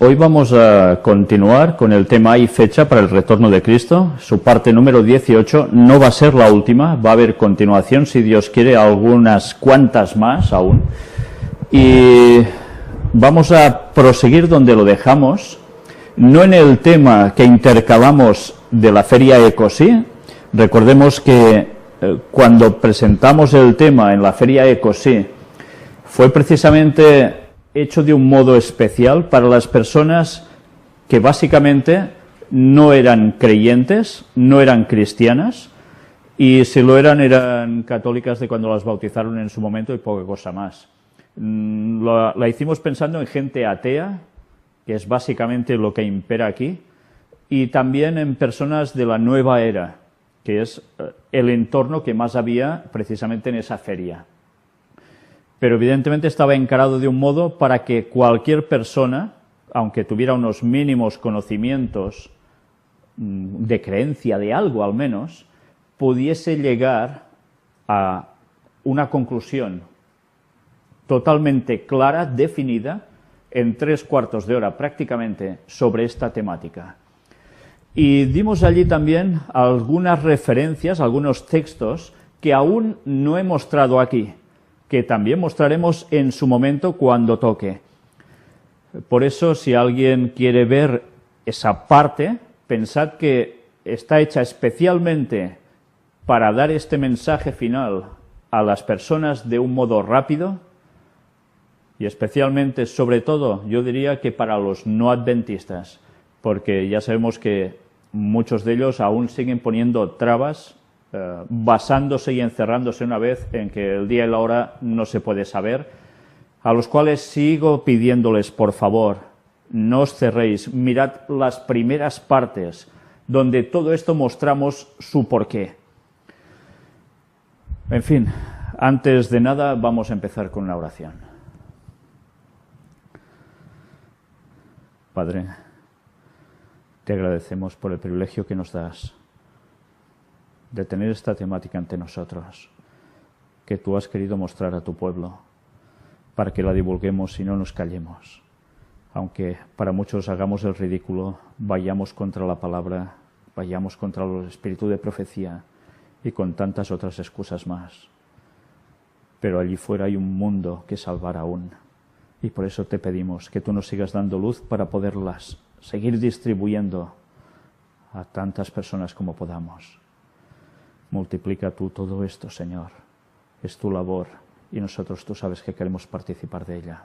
Hoy vamos a continuar con el tema y fecha para el retorno de Cristo. Su parte número 18 no va a ser la última, va a haber continuación, si Dios quiere, algunas cuantas más aún. Y vamos a proseguir donde lo dejamos, no en el tema que intercalamos de la Feria Ecosí. Recordemos que cuando presentamos el tema en la Feria Ecosí fue precisamente hecho de un modo especial para las personas que básicamente no eran creyentes, no eran cristianas, y si lo eran católicas de cuando las bautizaron en su momento y poca cosa más. La hicimos pensando en gente atea, que es básicamente lo que impera aquí, y también en personas de la nueva era, que es el entorno que más había precisamente en esa feria. Pero evidentemente estaba encarado de un modo para que cualquier persona, aunque tuviera unos mínimos conocimientos de creencia de algo al menos, pudiese llegar a una conclusión totalmente clara, definida, en 3/4 de hora prácticamente, sobre esta temática. Y dimos allí también algunas referencias, algunos textos que aún no he mostrado aquí, que también mostraremos en su momento cuando toque. Por eso, si alguien quiere ver esa parte, pensad que está hecha especialmente para dar este mensaje final a las personas de un modo rápido y especialmente, sobre todo, yo diría que para los no adventistas, porque ya sabemos que muchos de ellos aún siguen poniendo trabas, basándose y encerrándose una vez en que el día y la hora no se puede saber, a los cuales sigo pidiéndoles, por favor, no os cerréis, mirad las primeras partes, donde todo esto mostramos su porqué. En fin, antes de nada vamos a empezar con una oración. Padre, te agradecemos por el privilegio que nos das de tener esta temática ante nosotros, que tú has querido mostrar a tu pueblo, para que la divulguemos y no nos callemos. Aunque para muchos hagamos el ridículo, vayamos contra la palabra, vayamos contra el espíritu de profecía y con tantas otras excusas más. Pero allí fuera hay un mundo que salvar aún, y por eso te pedimos que tú nos sigas dando luz para poderlas seguir distribuyendo a tantas personas como podamos. Multiplica tú todo esto, Señor. Es tu labor y nosotros tú sabes que queremos participar de ella.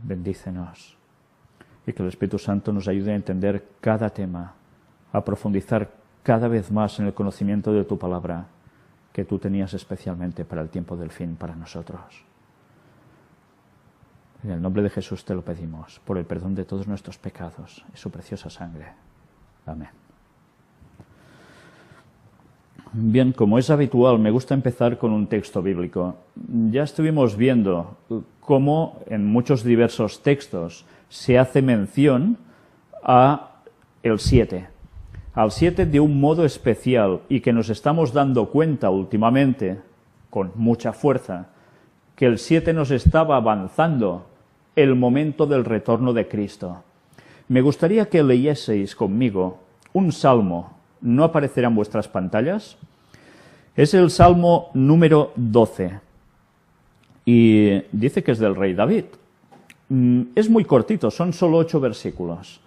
Bendícenos y que el Espíritu Santo nos ayude a entender cada tema, a profundizar cada vez más en el conocimiento de tu palabra que tú tenías especialmente para el tiempo del fin para nosotros. En el nombre de Jesús te lo pedimos, por el perdón de todos nuestros pecados y su preciosa sangre. Amén. Bien, como es habitual, me gusta empezar con un texto bíblico. Ya estuvimos viendo cómo en muchos diversos textos se hace mención a el 7. Al 7 de un modo especial y que nos estamos dando cuenta últimamente, con mucha fuerza, que el 7 nos estaba avanzando el momento del retorno de Cristo. Me gustaría que leyeseis conmigo un salmo. No aparecerá en vuestras pantallas. Es el Salmo número 12 y dice que es del rey David. Es muy cortito, son solo 8 versículos,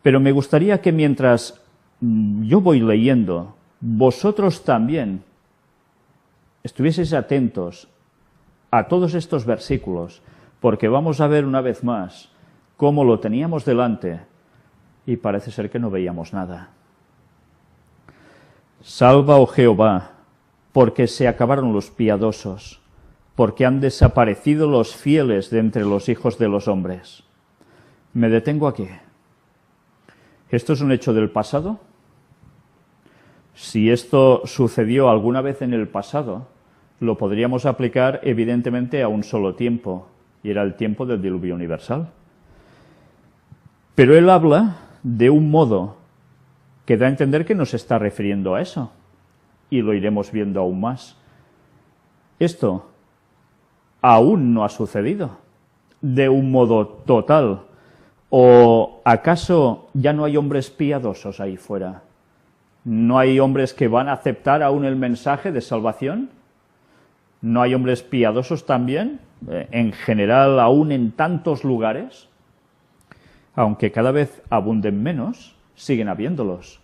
pero me gustaría que mientras yo voy leyendo, vosotros también estuvieseis atentos a todos estos versículos, porque vamos a ver una vez más cómo lo teníamos delante y parece ser que no veíamos nada. Salva, oh Jehová, porque se acabaron los piadosos, porque han desaparecido los fieles de entre los hijos de los hombres. Me detengo aquí. ¿Esto es un hecho del pasado? Si esto sucedió alguna vez en el pasado, lo podríamos aplicar evidentemente a un solo tiempo, y era el tiempo del diluvio universal. Pero él habla de un modo que da a entender que no se está refiriendo a eso, y lo iremos viendo aún más. Esto aún no ha sucedido de un modo total, ¿O acaso ya no hay hombres piadosos ahí fuera? ¿No hay hombres que van a aceptar aún el mensaje de salvación? ¿No hay hombres piadosos también, en general, aún en tantos lugares? Aunque cada vez abunden menos, siguen habiéndolos.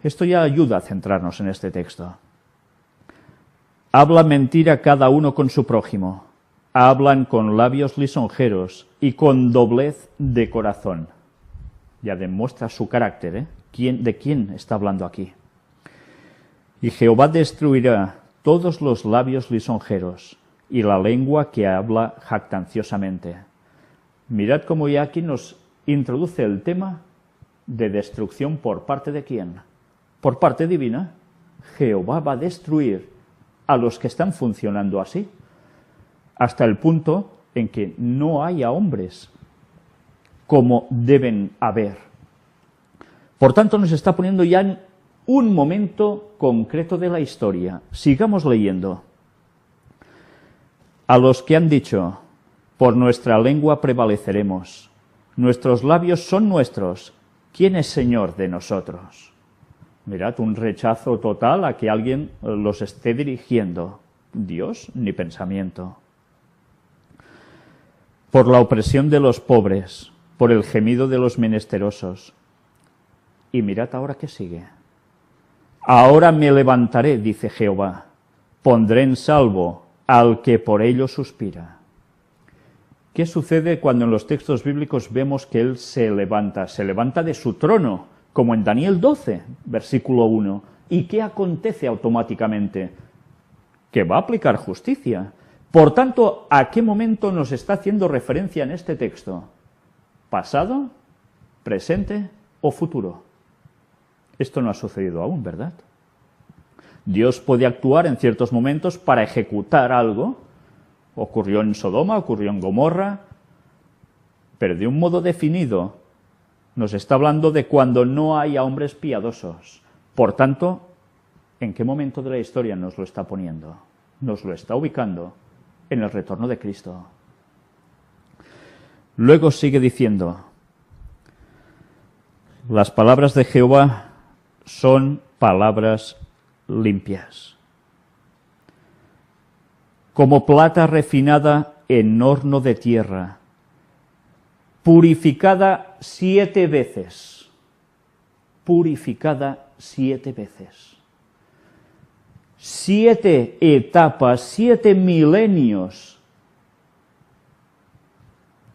Esto ya ayuda a centrarnos en este texto. Habla mentira cada uno con su prójimo. Hablan con labios lisonjeros y con doblez de corazón. Ya demuestra su carácter, ¿eh? ¿De quién está hablando aquí? Y Jehová destruirá todos los labios lisonjeros y la lengua que habla jactanciosamente. Mirad cómo ya aquí nos introduce el tema de destrucción por parte de quién. Por parte divina. Jehová va a destruir a los que están funcionando así, hasta el punto en que no haya hombres como deben haber. Por tanto, nos está poniendo ya en un momento concreto de la historia. Sigamos leyendo. A los que han dicho, por nuestra lengua prevaleceremos, nuestros labios son nuestros, ¿quién es Señor de nosotros? Mirad, un rechazo total a que alguien los esté dirigiendo. Dios ni pensamiento. Por la opresión de los pobres, por el gemido de los menesterosos. Y mirad ahora qué sigue. Ahora me levantaré, dice Jehová, pondré en salvo al que por ello suspira. ¿Qué sucede cuando en los textos bíblicos vemos que Él se levanta? Se levanta de su trono, como en Daniel 12, versículo 1. ¿Y qué acontece automáticamente? Que va a aplicar justicia. Por tanto, ¿a qué momento nos está haciendo referencia en este texto? ¿Pasado, presente o futuro? Esto no ha sucedido aún, ¿verdad? Dios puede actuar en ciertos momentos para ejecutar algo. Ocurrió en Sodoma, ocurrió en Gomorra, pero de un modo definido nos está hablando de cuando no haya hombres piadosos. Por tanto, ¿en qué momento de la historia nos lo está poniendo? Nos lo está ubicando en el retorno de Cristo. Luego sigue diciendo, las palabras de Jehová son palabras limpias, como plata refinada en horno de tierra, purificada 7 veces, purificada 7 veces. 7 etapas, 7 milenios.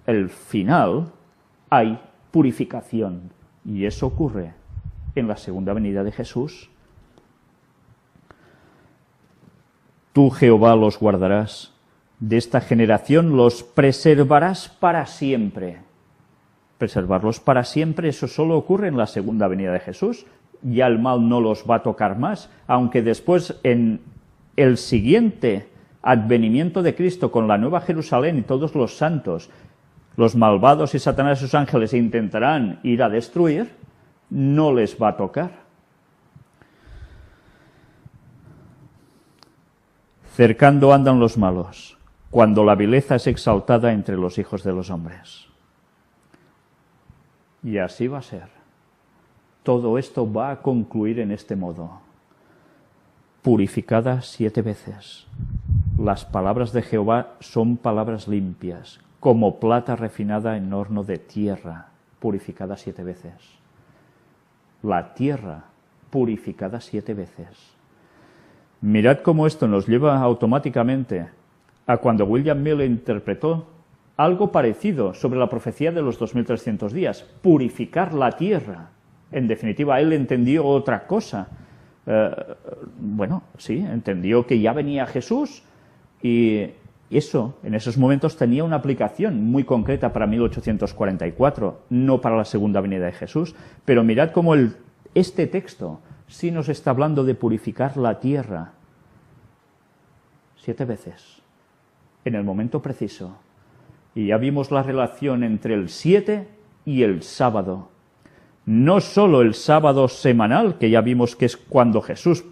El final hay purificación, y eso ocurre en la segunda venida de Jesús. Tú, Jehová, los guardarás, de esta generación los preservarás para siempre. Preservarlos para siempre, eso solo ocurre en la segunda venida de Jesús. Ya el mal no los va a tocar más, aunque después en el siguiente advenimiento de Cristo con la Nueva Jerusalén y todos los santos, los malvados y Satanás y sus ángeles intentarán ir a destruir, no les va a tocar. Cercando andan los malos, cuando la vileza es exaltada entre los hijos de los hombres. Y así va a ser. Todo esto va a concluir en este modo. Purificada 7 veces. Las palabras de Jehová son palabras limpias, como plata refinada en horno de tierra, purificada 7 veces. La tierra purificada 7 veces. Mirad cómo esto nos lleva automáticamente a cuando William Miller interpretó algo parecido sobre la profecía de los 2300 días, purificar la tierra. En definitiva, él entendió otra cosa. Sí, entendió que ya venía Jesús y eso, en esos momentos, tenía una aplicación muy concreta para 1844, no para la segunda venida de Jesús. Pero mirad cómo este texto sí nos está hablando de purificar la tierra 7 veces, en el momento preciso. Y ya vimos la relación entre el 7 y el sábado. No solo el sábado semanal, que ya vimos que es cuando Jesús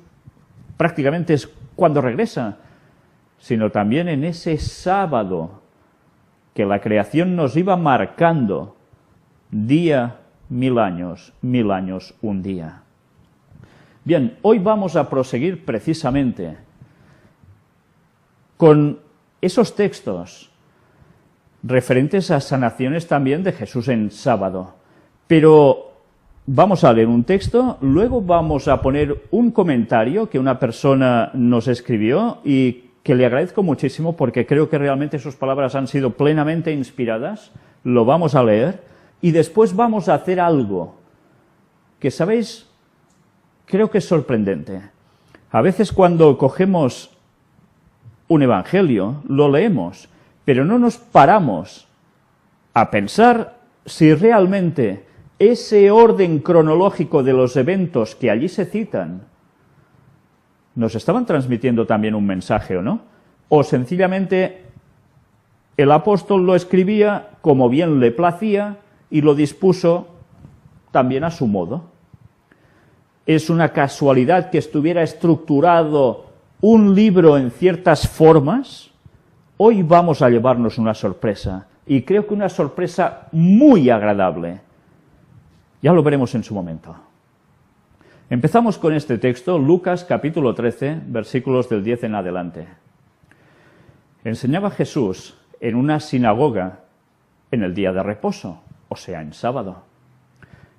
prácticamente es cuando regresa, sino también en ese sábado que la creación nos iba marcando Día, 1000 años, un día. Bien, hoy vamos a proseguir precisamente con esos textos referentes a sanaciones también de Jesús en sábado. Pero vamos a leer un texto, luego vamos a poner un comentario que una persona nos escribió y que le agradezco muchísimo porque creo que realmente sus palabras han sido plenamente inspiradas. Lo vamos a leer y después vamos a hacer algo que, ¿sabéis?, creo que es sorprendente. A veces cuando cogemos un evangelio, lo leemos, pero no nos paramos a pensar si realmente ese orden cronológico de los eventos que allí se citan nos estaban transmitiendo también un mensaje o no, o sencillamente el apóstol lo escribía como bien le placía y lo dispuso también a su modo. ¿Es una casualidad que estuviera estructurado un libro en ciertas formas? Hoy vamos a llevarnos una sorpresa, y creo que una sorpresa muy agradable. Ya lo veremos en su momento. Empezamos con este texto, Lucas capítulo 13, versículos del 10 en adelante. Enseñaba Jesús en una sinagoga en el día de reposo, o sea, en sábado.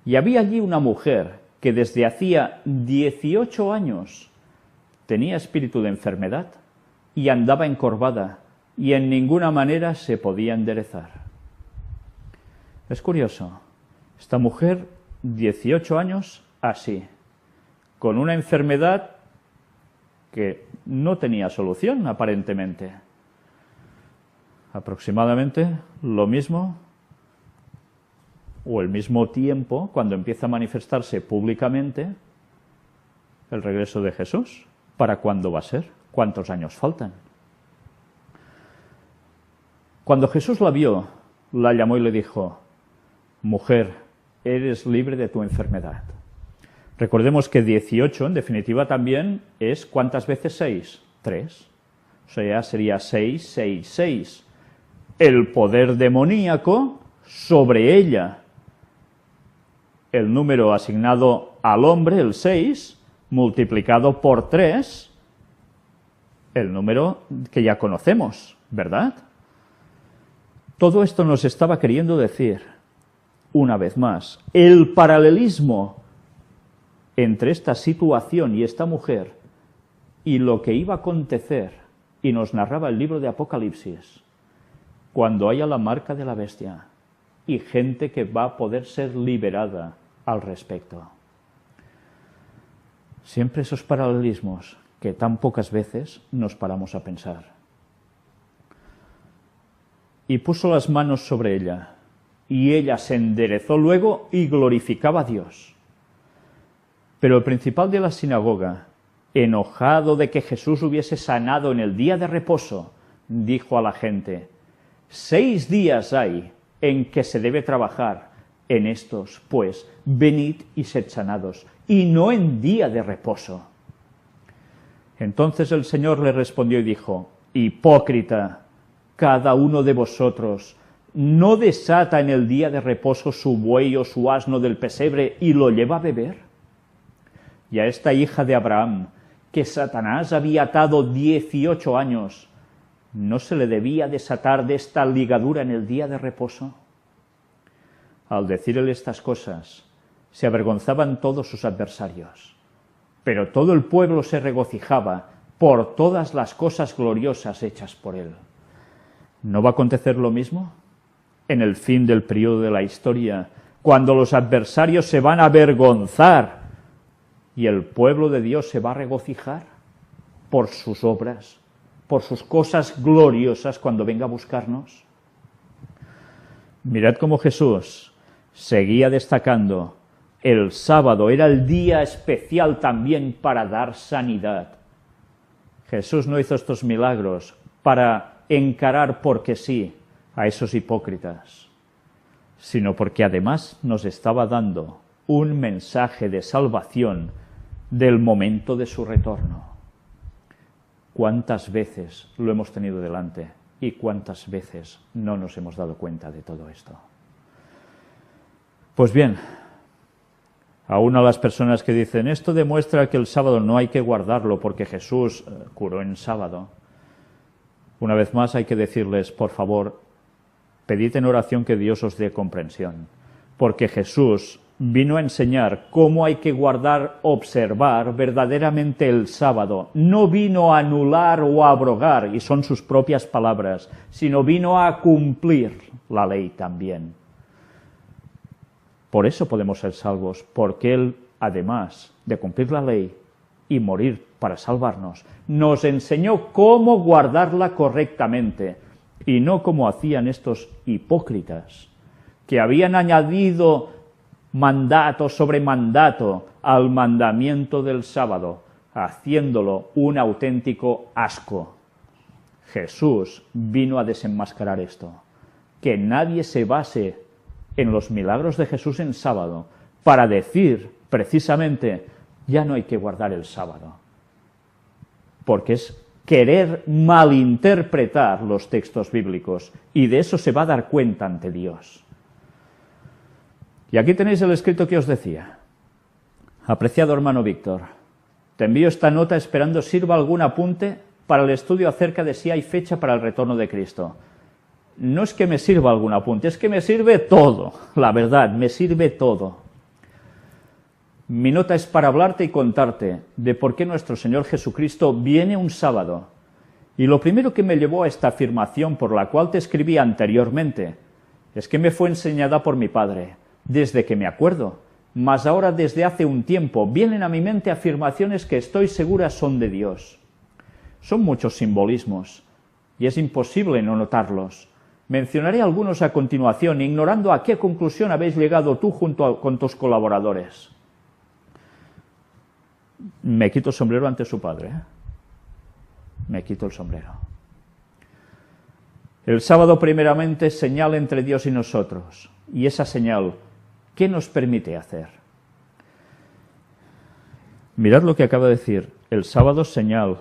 Y había allí una mujer que desde hacía 18 años tenía espíritu de enfermedad y andaba encorvada y en ninguna manera se podía enderezar. Es curioso, esta mujer, 18 años, así, con una enfermedad que no tenía solución, aparentemente. Aproximadamente lo mismo, o el mismo tiempo, cuando empieza a manifestarse públicamente el regreso de Jesús. ¿Para cuándo va a ser? ¿Cuántos años faltan? Cuando Jesús la vio, la llamó y le dijo: mujer, eres libre de tu enfermedad. Recordemos que 18, en definitiva, también es, ¿cuántas veces 6? 3. O sea, sería 6, 6, 6. El poder demoníaco sobre ella. El número asignado al hombre, el 6, multiplicado por 3, el número que ya conocemos, ¿verdad? Todo esto nos estaba queriendo decir, una vez más, el paralelismo entre esta situación y esta mujer y lo que iba a acontecer, y nos narraba el libro de Apocalipsis, cuando haya la marca de la bestia y gente que va a poder ser liberada al respecto. Siempre esos paralelismos que tan pocas veces nos paramos a pensar. Y puso las manos sobre ella, y ella se enderezó luego y glorificaba a Dios. Pero el principal de la sinagoga, enojado de que Jesús hubiese sanado en el día de reposo, dijo a la gente: 6 días hay en que se debe trabajar. En estos, pues, venid y sed sanados, y no en día de reposo. Entonces el Señor le respondió y dijo: hipócrita, cada uno de vosotros no desata en el día de reposo su buey o su asno del pesebre y lo lleva a beber. Y a esta hija de Abraham, que Satanás había atado 18 años, ¿no se le debía desatar de esta ligadura en el día de reposo? Al decirle estas cosas, se avergonzaban todos sus adversarios, pero todo el pueblo se regocijaba por todas las cosas gloriosas hechas por él. ¿No va a acontecer lo mismo en el fin del periodo de la historia, cuando los adversarios se van a avergonzar y el pueblo de Dios se va a regocijar por sus obras, por sus cosas gloriosas cuando venga a buscarnos? Mirad cómo Jesús seguía destacando: el sábado era el día especial también para dar sanidad. Jesús no hizo estos milagros para encarar porque sí a esos hipócritas, sino porque además nos estaba dando un mensaje de salvación del momento de su retorno. ¿Cuántas veces lo hemos tenido delante y cuántas veces no nos hemos dado cuenta de todo esto? Pues bien, aún a las personas que dicen, esto demuestra que el sábado no hay que guardarlo porque Jesús curó en sábado. Una vez más hay que decirles, por favor, pedid en oración que Dios os dé comprensión, porque Jesús vino a enseñar cómo hay que guardar, observar verdaderamente el sábado. No vino a anular o a abrogar, y son sus propias palabras, sino vino a cumplir la ley también. Por eso podemos ser salvos, porque Él, además de cumplir la ley y morir para salvarnos, nos enseñó cómo guardarla correctamente, y no como hacían estos hipócritas, que habían añadido mandato sobre mandato al mandamiento del sábado, haciéndolo un auténtico asco. Jesús vino a desenmascarar esto, que nadie se base en los milagros de Jesús en sábado para decir precisamente ya no hay que guardar el sábado, porque es querer malinterpretar los textos bíblicos, y de eso se va a dar cuenta ante Dios. Y aquí tenéis el escrito que os decía. Apreciado hermano Víctor, te envío esta nota esperando sirva algún apunte para el estudio acerca de si hay fecha para el retorno de Cristo. No es que me sirva algún apunte, es que me sirve todo, la verdad, me sirve todo. Mi nota es para hablarte y contarte de por qué nuestro Señor Jesucristo viene un sábado. Y lo primero que me llevó a esta afirmación por la cual te escribí anteriormente es que me fue enseñada por mi padre, desde que me acuerdo, mas ahora desde hace un tiempo vienen a mi mente afirmaciones que estoy segura son de Dios. Son muchos simbolismos, y es imposible no notarlos. Mencionaré algunos a continuación, ignorando a qué conclusión habéis llegado tú con tus colaboradores. Me quito el sombrero ante su padre, ¿eh? Me quito el sombrero. El sábado, primeramente, es señal entre Dios y nosotros, y esa señal, ¿qué nos permite hacer? Mirad lo que acaba de decir, el sábado es señal,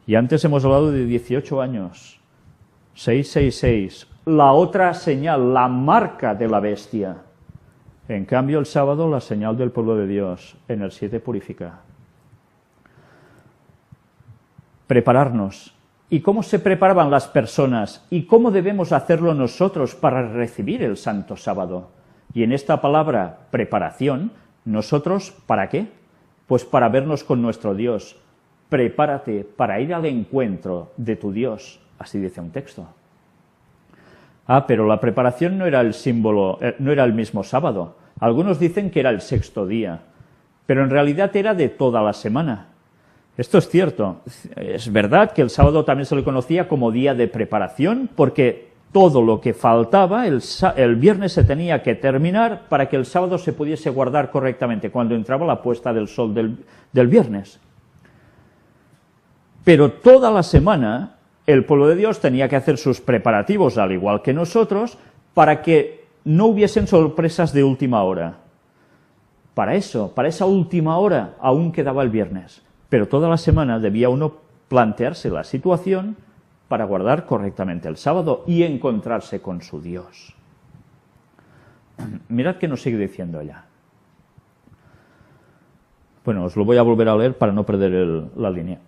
y antes hemos hablado de 18 años, 666, la otra señal, la marca de la bestia. En cambio, el sábado, la señal del pueblo de Dios, en el 7 purifica. Prepararnos. ¿Y cómo se preparaban las personas? ¿Y cómo debemos hacerlo nosotros para recibir el Santo Sábado? Y en esta palabra, preparación, nosotros, ¿para qué? Pues para vernos con nuestro Dios. Prepárate para ir al encuentro de tu Dios, así dice un texto. Ah, pero la preparación no era el símbolo, no era el mismo sábado. Algunos dicen que era el 6º día, pero en realidad era de toda la semana. Esto es cierto. Es verdad que el sábado también se le conocía como día de preparación, porque todo lo que faltaba, el viernes se tenía que terminar para que el sábado se pudiese guardar correctamente, cuando entraba la puesta del sol del viernes. Pero toda la semana el pueblo de Dios tenía que hacer sus preparativos, al igual que nosotros, para que no hubiesen sorpresas de última hora. Para eso, para esa última hora, aún quedaba el viernes. Pero toda la semana debía uno plantearse la situación para guardar correctamente el sábado y encontrarse con su Dios. Mirad qué nos sigue diciendo ella. Bueno, os lo voy a volver a leer para no perder la línea.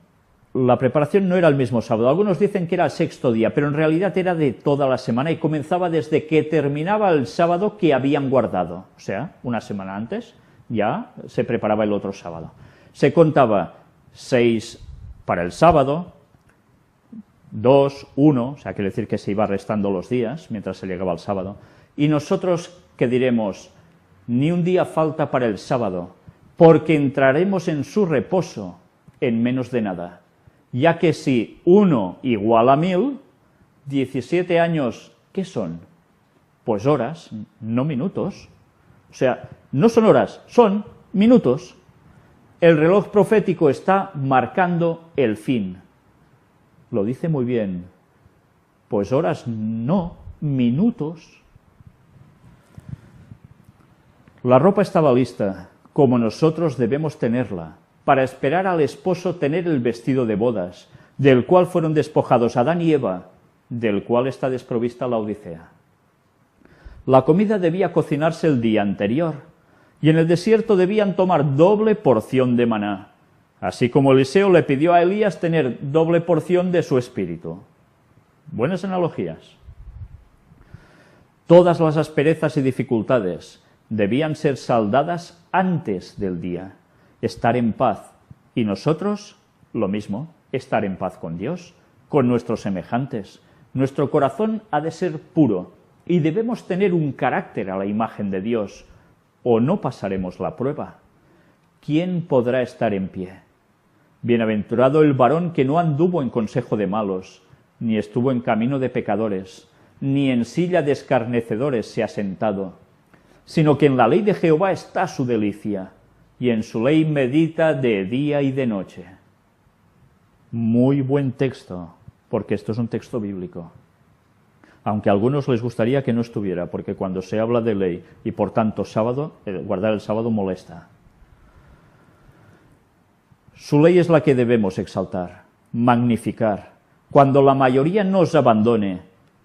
La preparación no era el mismo sábado. Algunos dicen que era el 6º día, pero en realidad era de toda la semana y comenzaba desde que terminaba el sábado que habían guardado. O sea, una semana antes ya se preparaba el otro sábado. Se contaba 6 para el sábado, 2, 1, o sea, quiere decir que se iba restando los días mientras se llegaba al sábado. Y nosotros, ¿qué diremos? Ni un día falta para el sábado, porque entraremos en su reposo en menos de nada. Ya que si 1 igual a 1000, 17 años, ¿qué son? Pues horas, no minutos. O sea, no son horas, son minutos. El reloj profético está marcando el fin. Lo dice muy bien. Pues horas no, minutos. La ropa estaba lista, como nosotros debemos tenerla, para esperar al esposo tener el vestido de bodas, del cual fueron despojados Adán y Eva, del cual está desprovista la Odisea. La comida debía cocinarse el día anterior, y en el desierto debían tomar doble porción de maná, así como Eliseo le pidió a Elías tener doble porción de su espíritu. Buenas analogías. Todas las asperezas y dificultades debían ser saldadas antes del día, estar en paz, y nosotros, lo mismo, estar en paz con Dios, con nuestros semejantes. Nuestro corazón ha de ser puro, y debemos tener un carácter a la imagen de Dios, o no pasaremos la prueba. ¿Quién podrá estar en pie? Bienaventurado el varón que no anduvo en consejo de malos, ni estuvo en camino de pecadores, ni en silla de escarnecedores se ha sentado, sino que en la ley de Jehová está su delicia, y en su ley medita de día y de noche. Muy buen texto, porque esto es un texto bíblico. Aunque a algunos les gustaría que no estuviera, porque cuando se habla de ley y por tanto sábado, guardar el sábado molesta. Su ley es la que debemos exaltar, magnificar. Cuando la mayoría nos abandone,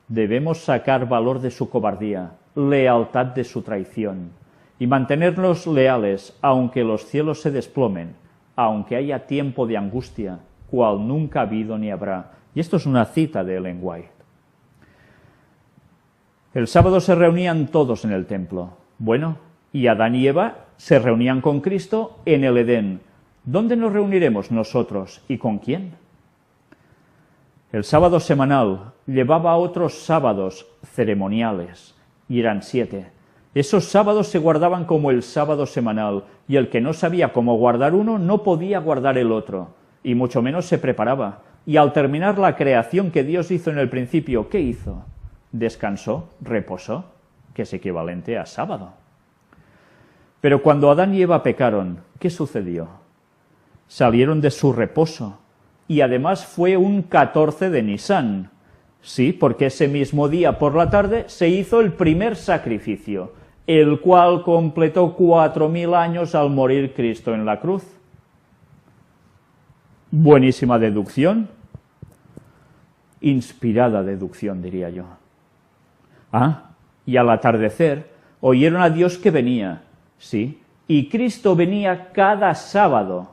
debemos sacar valor de su cobardía, lealtad de su traición, y mantenernos leales, aunque los cielos se desplomen, aunque haya tiempo de angustia, cual nunca ha habido ni habrá. Y esto es una cita de Ellen White. El sábado se reunían todos en el templo. Bueno, y Adán y Eva se reunían con Cristo en el Edén. ¿Dónde nos reuniremos nosotros y con quién? El sábado semanal llevaba a otros sábados ceremoniales, y eran 7. Esos sábados se guardaban como el sábado semanal, y el que no sabía cómo guardar uno no podía guardar el otro, y mucho menos se preparaba. Y al terminar la creación que Dios hizo en el principio, ¿qué hizo? Descansó, reposó, que es equivalente a sábado. Pero cuando Adán y Eva pecaron, ¿qué sucedió? Salieron de su reposo, y además fue un 14 de Nisán. Sí, porque ese mismo día por la tarde se hizo el primer sacrificio, el cual completó 4000 años al morir Cristo en la cruz. Buenísima deducción, inspirada deducción, diría yo. Y al atardecer oyeron a Dios que venía, sí, y Cristo venía cada sábado.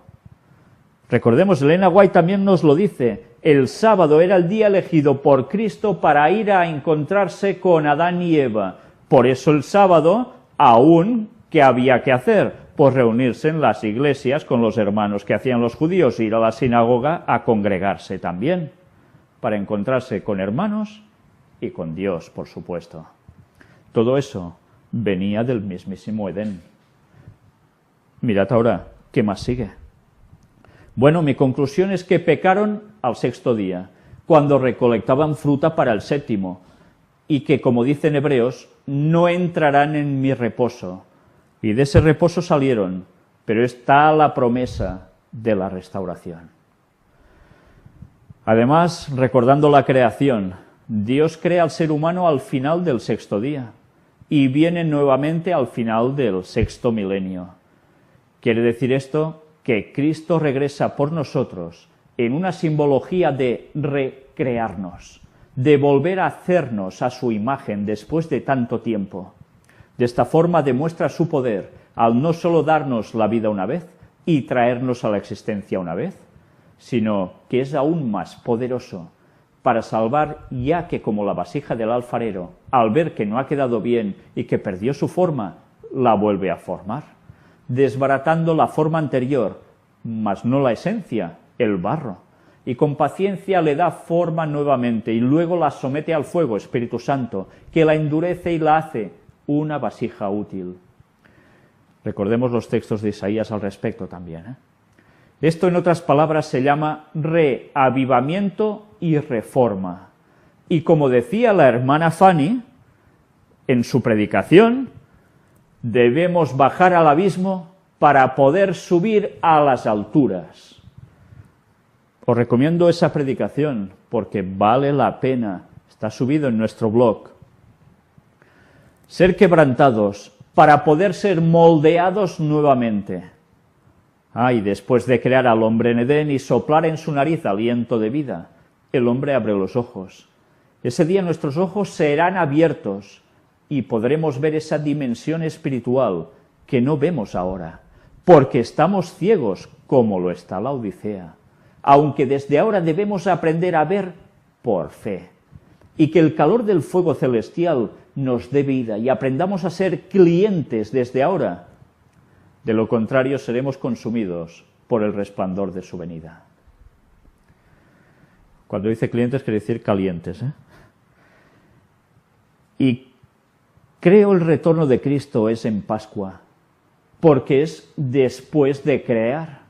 Recordemos, Elena White también nos lo dice, el sábado era el día elegido por Cristo para ir a encontrarse con Adán y Eva. Por eso el sábado, aún, ¿qué había que hacer? Pues reunirse en las iglesias con los hermanos que hacían los judíos, ir a la sinagoga a congregarse también, para encontrarse con hermanos y con Dios, por supuesto. Todo eso venía del mismísimo Edén. Mirad ahora, ¿qué más sigue? Bueno, mi conclusión es que pecaron al 6º día, cuando recolectaban fruta para el 7º, y que, como dicen Hebreos, no entrarán en mi reposo. Y de ese reposo salieron, pero está la promesa de la restauración. Además, recordando la creación, Dios crea al ser humano al final del 6º día, y viene nuevamente al final del 6º milenio. ¿Quiere decir esto? Que Cristo regresa por nosotros en una simbología de recrearnos, de volver a hacernos a su imagen después de tanto tiempo. De esta forma demuestra su poder al no solo darnos la vida una vez y traernos a la existencia una vez, sino que es aún más poderoso para salvar, ya que como la vasija del alfarero, al ver que no ha quedado bien y que perdió su forma, la vuelve a formar, desbaratando la forma anterior, mas no la esencia, el barro, y con paciencia le da forma nuevamente y luego la somete al fuego, Espíritu Santo, que la endurece y la hace una vasija útil. Recordemos los textos de Isaías al respecto también. Esto, en otras palabras, se llama reavivamiento y reforma. Y como decía la hermana Fanny en su predicación, debemos bajar al abismo para poder subir a las alturas. Os recomiendo esa predicación porque vale la pena. Está subido en nuestro blog. Ser quebrantados para poder ser moldeados nuevamente. Y después de crear al hombre en Edén y soplar en su nariz aliento de vida, el hombre abre los ojos. Ese día nuestros ojos serán abiertos y podremos ver esa dimensión espiritual que no vemos ahora, porque estamos ciegos como lo está la Odisea, aunque desde ahora debemos aprender a ver por fe, y que el calor del fuego celestial nos dé vida y aprendamos a ser clientes desde ahora. De lo contrario, seremos consumidos por el resplandor de su venida. Cuando dice clientes, quiere decir calientes, Y creo el retorno de Cristo es en Pascua, porque es después de crear.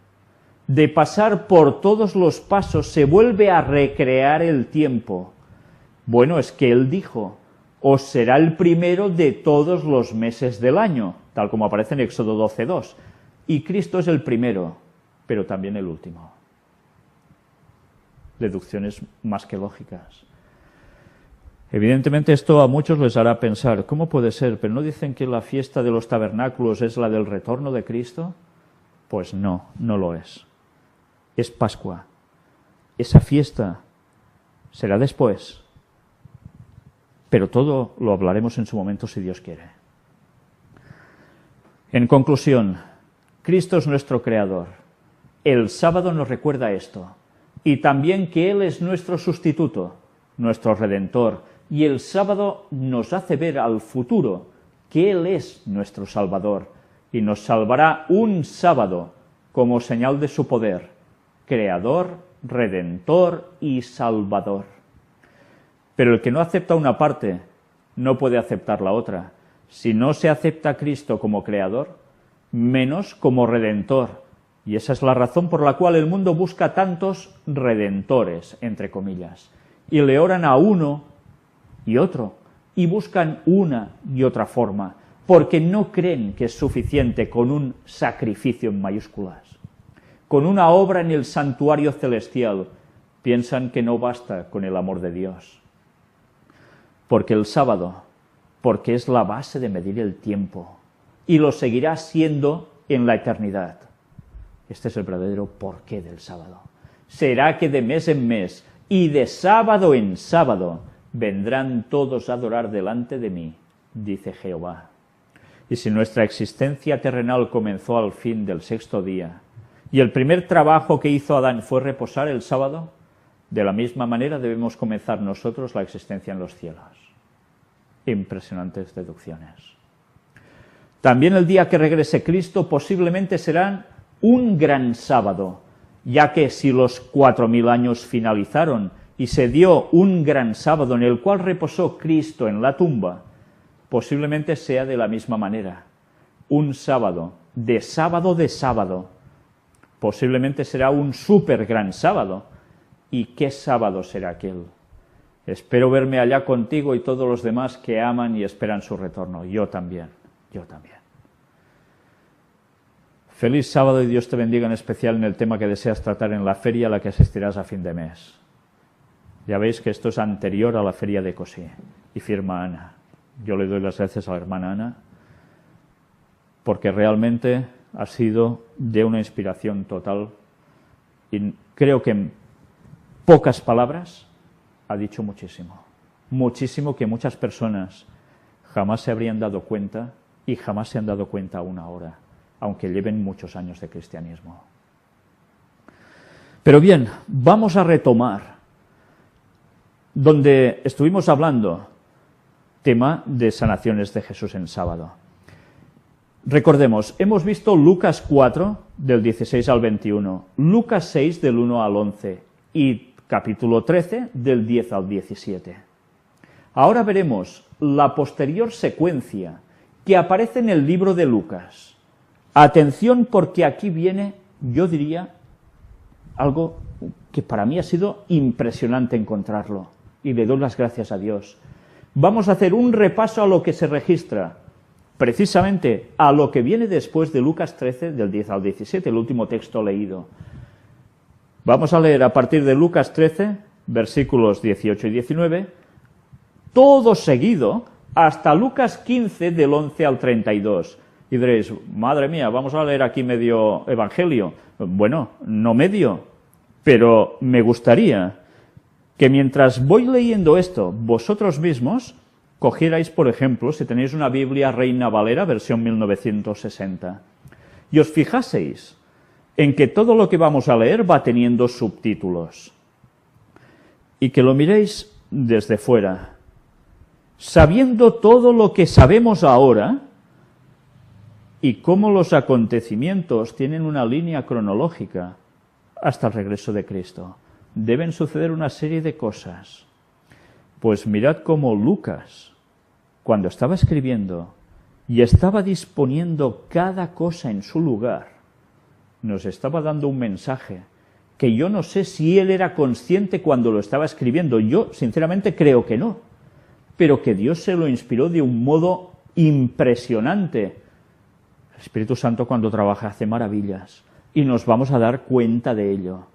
De pasar por todos los pasos, se vuelve a recrear el tiempo. Bueno, es que Él dijo, os será el primero de todos los meses del año, tal como aparece en Éxodo 12:2. Y Cristo es el primero, pero también el último. Deducciones más que lógicas. Evidentemente esto a muchos les hará pensar, ¿cómo puede ser? ¿Pero no dicen que la fiesta de los tabernáculos es la del retorno de Cristo? Pues no, no lo es. Es Pascua. Esa fiesta será después, pero todo lo hablaremos en su momento si Dios quiere. En conclusión, Cristo es nuestro Creador. El sábado nos recuerda esto, y también que Él es nuestro sustituto, nuestro Redentor, y el sábado nos hace ver al futuro que Él es nuestro Salvador, y nos salvará un sábado como señal de su poder, Creador, Redentor y Salvador. Pero el que no acepta una parte, no puede aceptar la otra. Si no se acepta a Cristo como Creador, menos como Redentor. Y esa es la razón por la cual el mundo busca tantos redentores, entre comillas. Y le oran a uno y otro, y buscan una y otra forma, porque no creen que es suficiente con un sacrificio en mayúsculas. Con una obra en el santuario celestial, piensan que no basta con el amor de Dios. Porque el sábado, porque es la base de medir el tiempo, y lo seguirá siendo en la eternidad. Este es el verdadero porqué del sábado. Será que de mes en mes y de sábado en sábado vendrán todos a adorar delante de mí, dice Jehová. Y si nuestra existencia terrenal comenzó al fin del sexto día, y el primer trabajo que hizo Adán fue reposar el sábado, de la misma manera debemos comenzar nosotros la existencia en los cielos. Impresionantes deducciones. También el día que regrese Cristo posiblemente será un gran sábado, ya que si los 4000 años finalizaron y se dio un gran sábado en el cual reposó Cristo en la tumba, posiblemente sea de la misma manera. Un sábado de sábado, posiblemente será un súper gran sábado. ¿Y qué sábado será aquel? Espero verme allá contigo y todos los demás que aman y esperan su retorno. Yo también, yo también. Feliz sábado y Dios te bendiga, en especial en el tema que deseas tratar en la feria a la que asistirás a fin de mes. Ya veis que esto es anterior a la feria de Cosí, y firma Ana. Yo le doy las gracias a la hermana Ana, porque realmente ha sido de una inspiración total, y creo que en pocas palabras ha dicho muchísimo. Muchísimo que muchas personas jamás se habrían dado cuenta, y jamás se han dado cuenta aún ahora, aunque lleven muchos años de cristianismo. Pero bien, vamos a retomar donde estuvimos hablando, tema de sanaciones de Jesús en sábado. Recordemos, hemos visto Lucas 4, del 16 al 21, Lucas 6, del 1 al 11, y capítulo 13, del 10 al 17. Ahora veremos la posterior secuencia que aparece en el libro de Lucas. Atención, porque aquí viene, yo diría, algo que para mí ha sido impresionante encontrarlo, y le doy las gracias a Dios. Vamos a hacer un repaso a lo que se registra, precisamente a lo que viene después de Lucas 13, del 10 al 17, el último texto leído. Vamos a leer a partir de Lucas 13, versículos 18 y 19, todo seguido, hasta Lucas 15, del 11 al 32. Y diréis, madre mía, vamos a leer aquí medio evangelio. Bueno, no medio, pero me gustaría que mientras voy leyendo esto, vosotros mismos cogierais, por ejemplo, si tenéis una Biblia Reina Valera, versión 1960, y os fijaseis en que todo lo que vamos a leer va teniendo subtítulos, y que lo miréis desde fuera, sabiendo todo lo que sabemos ahora, y cómo los acontecimientos tienen una línea cronológica hasta el regreso de Cristo. Deben suceder una serie de cosas. Pues mirad cómo Lucas, cuando estaba escribiendo y estaba disponiendo cada cosa en su lugar, nos estaba dando un mensaje que yo no sé si él era consciente cuando lo estaba escribiendo. Yo, sinceramente, creo que no, pero que Dios se lo inspiró de un modo impresionante. El Espíritu Santo, cuando trabaja, hace maravillas, y nos vamos a dar cuenta de ello.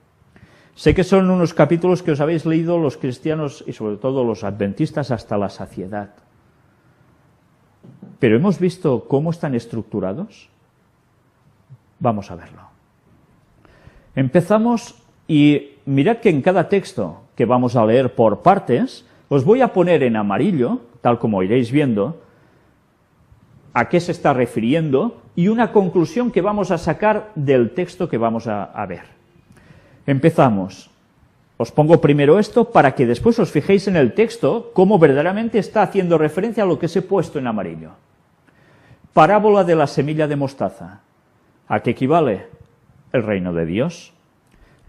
Sé que son unos capítulos que os habéis leído los cristianos y sobre todo los adventistas hasta la saciedad. Pero ¿hemos visto cómo están estructurados? Vamos a verlo. Empezamos y mirad que en cada texto que vamos a leer por partes, os voy a poner en amarillo, tal como iréis viendo, a qué se está refiriendo y una conclusión que vamos a sacar del texto que vamos a ver. Empezamos. Os pongo primero esto para que después os fijéis en el texto cómo verdaderamente está haciendo referencia a lo que os he puesto en amarillo. Parábola de la semilla de mostaza. ¿A qué equivale? El reino de Dios.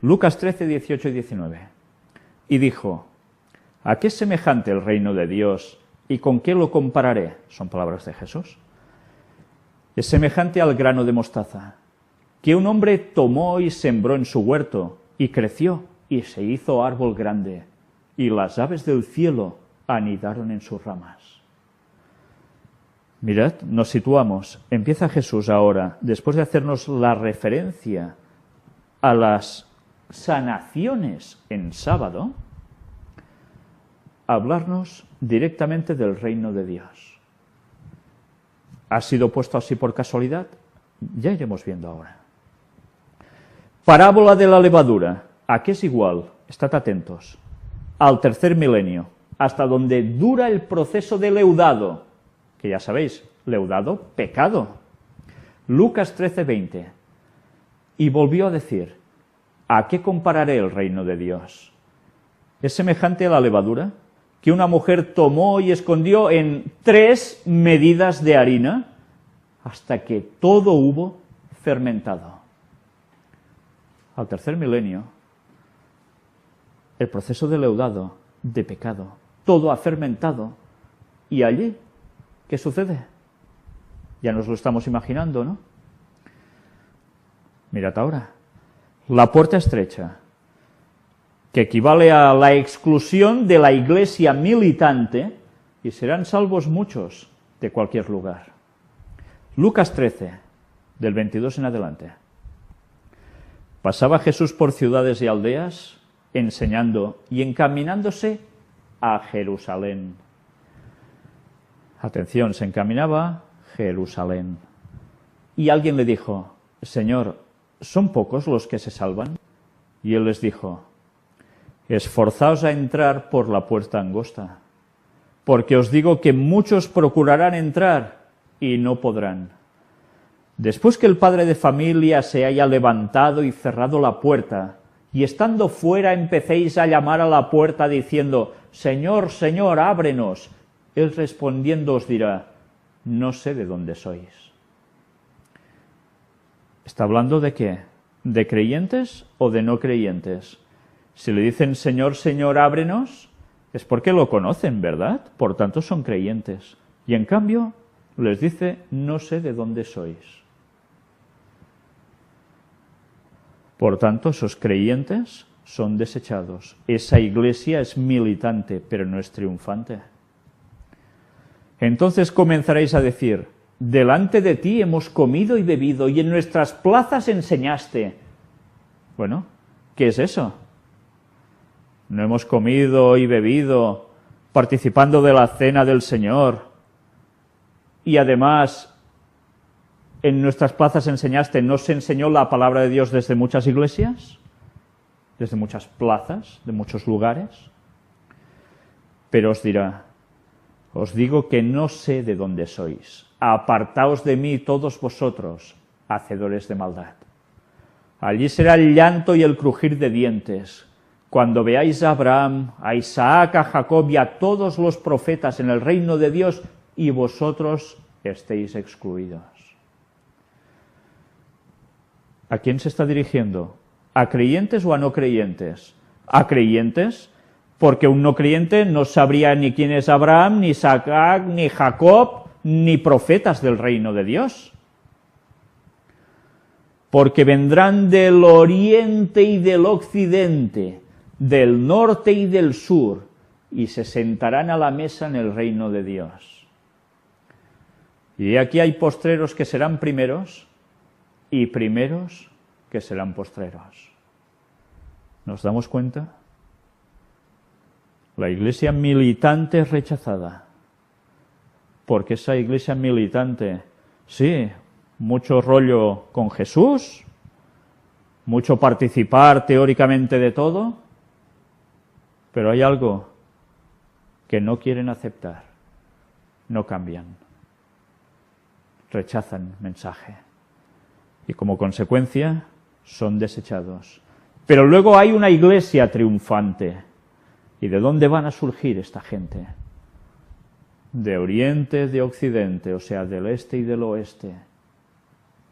Lucas 13, 18 y 19. Y dijo, ¿a qué es semejante el reino de Dios y con qué lo compararé? Son palabras de Jesús. Es semejante al grano de mostaza, que un hombre tomó y sembró en su huerto, y creció, y se hizo árbol grande, y las aves del cielo anidaron en sus ramas. Mirad, nos situamos. Empieza Jesús ahora, después de hacernos la referencia a las sanaciones en sábado, a hablarnos directamente del reino de Dios. ¿Ha sido puesto así por casualidad? Ya iremos viendo ahora. Parábola de la levadura. ¿A qué es igual? Estad atentos. Al tercer milenio, hasta donde dura el proceso de leudado, que ya sabéis, leudado, pecado. Lucas 13, 20. Y volvió a decir, ¿a qué compararé el reino de Dios? ¿Es semejante a la levadura que una mujer tomó y escondió en 3 medidas de harina hasta que todo hubo fermentado? Al tercer milenio, el proceso de leudado, de pecado, todo ha fermentado. ¿Y allí qué sucede? Ya nos lo estamos imaginando, ¿no? Mirad ahora. La puerta estrecha, que equivale a la exclusión de la iglesia militante, y serán salvos muchos de cualquier lugar. Lucas 13, del 22 en adelante. Pasaba Jesús por ciudades y aldeas, enseñando y encaminándose a Jerusalén. Atención, se encaminaba a Jerusalén. Y alguien le dijo, Señor, ¿son pocos los que se salvan? Y él les dijo, esforzaos a entrar por la puerta angosta, porque os digo que muchos procurarán entrar y no podrán. Después que el padre de familia se haya levantado y cerrado la puerta, y estando fuera empecéis a llamar a la puerta diciendo, Señor, Señor, ábrenos, él respondiendo os dirá, no sé de dónde sois. ¿Está hablando de qué? ¿De creyentes o de no creyentes? Si le dicen, Señor, Señor, ábrenos, es porque lo conocen, ¿verdad? Por tanto son creyentes. Y en cambio les dice, no sé de dónde sois. Por tanto, esos creyentes son desechados. Esa iglesia es militante, pero no es triunfante. Entonces comenzaréis a decir, delante de ti hemos comido y bebido, y en nuestras plazas enseñaste. Bueno, ¿qué es eso? No hemos comido y bebido participando de la cena del Señor, y además en nuestras plazas enseñaste. ¿No se enseñó la palabra de Dios desde muchas iglesias? ¿Desde muchas plazas? ¿De muchos lugares? Pero os dirá, Os digo que no sé de dónde sois. Apartaos de mí todos vosotros, hacedores de maldad. Allí será el llanto y el crujir de dientes, cuando veáis a Abraham, a Isaac, a Jacob y a todos los profetas en el reino de Dios, y vosotros estéis excluidos. ¿A quién se está dirigiendo? ¿A creyentes o a no creyentes? A creyentes, porque un no creyente no sabría ni quién es Abraham, ni Isaac, ni Jacob, ni profetas del reino de Dios. Porque vendrán del oriente y del occidente, del norte y del sur, y se sentarán a la mesa en el reino de Dios. Y aquí hay postreros que serán primeros, y primeros que serán postreros. ¿Nos damos cuenta? La iglesia militante es rechazada. Porque esa iglesia militante, sí, mucho rollo con Jesús, mucho participar teóricamente de todo, pero hay algo que no quieren aceptar, no cambian, rechazan mensaje y como consecuencia son desechados. Pero luego hay una iglesia triunfante. ¿Y de dónde van a surgir esta gente? De oriente, de occidente, o sea, del este y del oeste,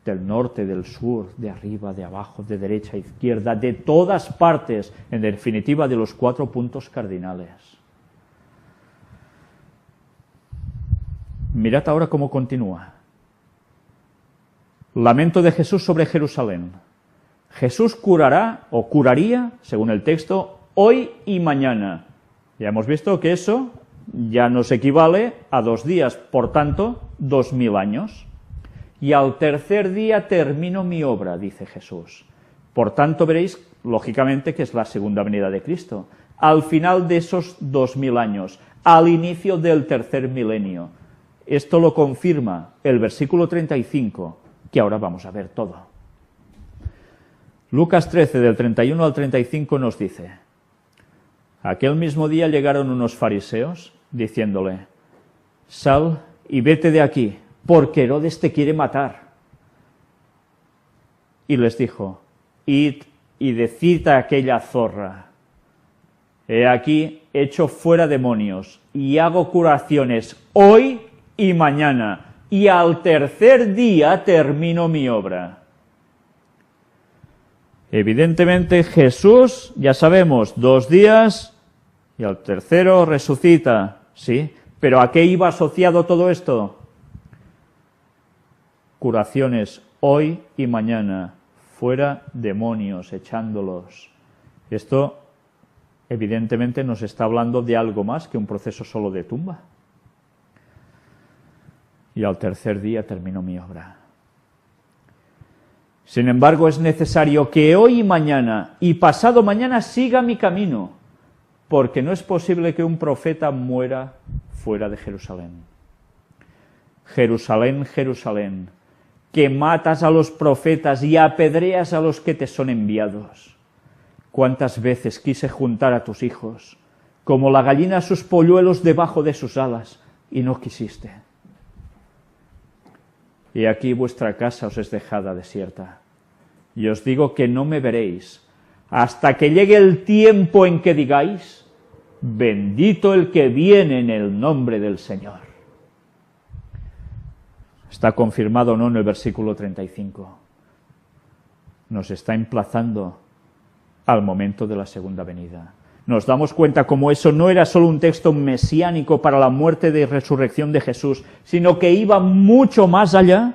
del norte, del sur, de arriba, de abajo, de derecha, izquierda, de todas partes, en definitiva de los 4 puntos cardinales. Mirad ahora cómo continúa. Lamento de Jesús sobre Jerusalén. Jesús curará, o curaría, según el texto, hoy y mañana. Ya hemos visto que eso ya nos equivale a 2 días, por tanto, 2000 años. Y al tercer día termino mi obra, dice Jesús. Por tanto, veréis, lógicamente, que es la segunda venida de Cristo. Al final de esos 2000 años, al inicio del tercer milenio. Esto lo confirma el versículo 35, que ahora vamos a ver todo. Lucas 13, del 31 al 35 nos dice: aquel mismo día llegaron unos fariseos, diciéndole: sal y vete de aquí, porque Herodes te quiere matar. Y les dijo: id y decid a aquella zorra: he aquí echo fuera demonios, y hago curaciones hoy y mañana, y al tercer día termino mi obra. Evidentemente Jesús, ya sabemos, 2 días y al tercero resucita, ¿sí? ¿Pero a qué iba asociado todo esto? Curaciones hoy y mañana, fuera demonios, echándolos. Esto evidentemente nos está hablando de algo más que un proceso solo de tumba. Y al tercer día terminó mi obra. Sin embargo, es necesario que hoy y mañana y pasado mañana siga mi camino, porque no es posible que un profeta muera fuera de Jerusalén. Jerusalén, Jerusalén, que matas a los profetas y apedreas a los que te son enviados. ¿Cuántas veces quise juntar a tus hijos, como la gallina a sus polluelos debajo de sus alas, y no quisiste? Y aquí vuestra casa os es dejada desierta. Y os digo que no me veréis hasta que llegue el tiempo en que digáis: bendito el que viene en el nombre del Señor. Está confirmado o no en el versículo 35. Nos está emplazando al momento de la segunda venida. Nos damos cuenta como eso no era solo un texto mesiánico para la muerte y resurrección de Jesús, sino que iba mucho más allá.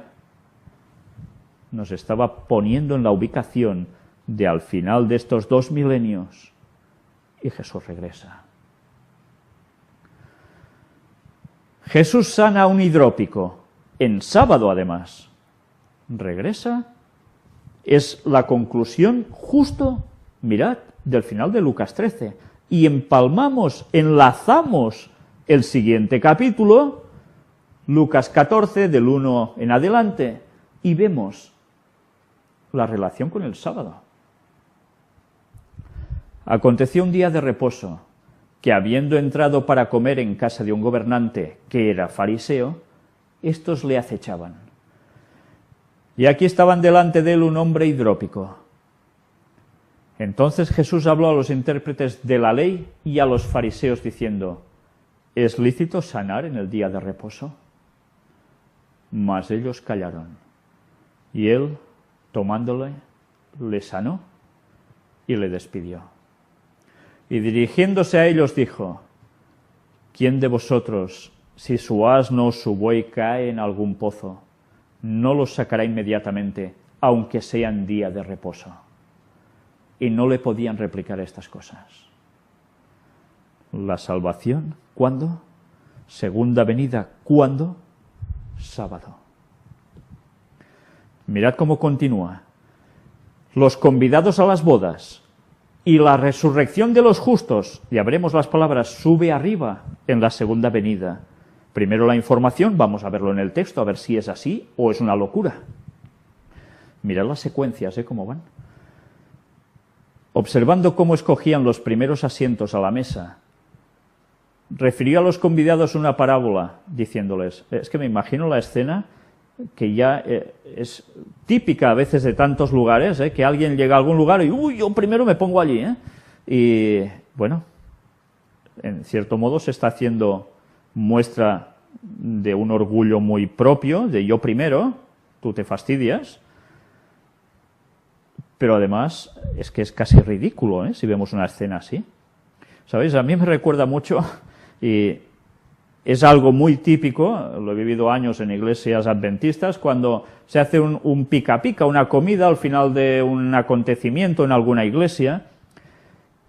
Nos estaba poniendo en la ubicación de al final de estos 2 milenios y Jesús regresa. Jesús sana a un hidrópico, en sábado además. Regresa. Es la conclusión justo, mirad, del final de Lucas 13. Y empalmamos, enlazamos el siguiente capítulo, Lucas 14, del 1 en adelante, y vemos la relación con el sábado. Aconteció un día de reposo, que habiendo entrado para comer en casa de un gobernante que era fariseo, estos le acechaban. Y aquí estaban delante de él un hombre hidrópico. Entonces Jesús habló a los intérpretes de la ley y a los fariseos diciendo: ¿es lícito sanar en el día de reposo? Mas ellos callaron. Y él, tomándole, le sanó y le despidió. Y dirigiéndose a ellos dijo: ¿quién de vosotros, si su asno o su buey cae en algún pozo, no los sacará inmediatamente, aunque sea en día de reposo? Y no le podían replicar estas cosas. La salvación, ¿cuándo? Segunda venida, ¿cuándo? Sábado. Mirad cómo continúa. Los convidados a las bodas y la resurrección de los justos, ya veremos las palabras, sube arriba en la segunda venida. Primero la información, vamos a verlo en el texto, a ver si es así o es una locura. Mirad las secuencias, cómo van. Observando cómo escogían los primeros asientos a la mesa, refirió a los convidados una parábola, diciéndoles, es que me imagino la escena que ya es típica a veces de tantos lugares, que alguien llega a algún lugar y, uy, yo primero me pongo allí, y bueno, en cierto modo se está haciendo muestra de un orgullo muy propio, de yo primero, tú te fastidias, pero además es que es casi ridículo, si vemos una escena así. ¿Sabéis? A mí me recuerda mucho, y es algo muy típico, lo he vivido años en iglesias adventistas, cuando se hace un pica-pica, una comida al final de un acontecimiento en alguna iglesia,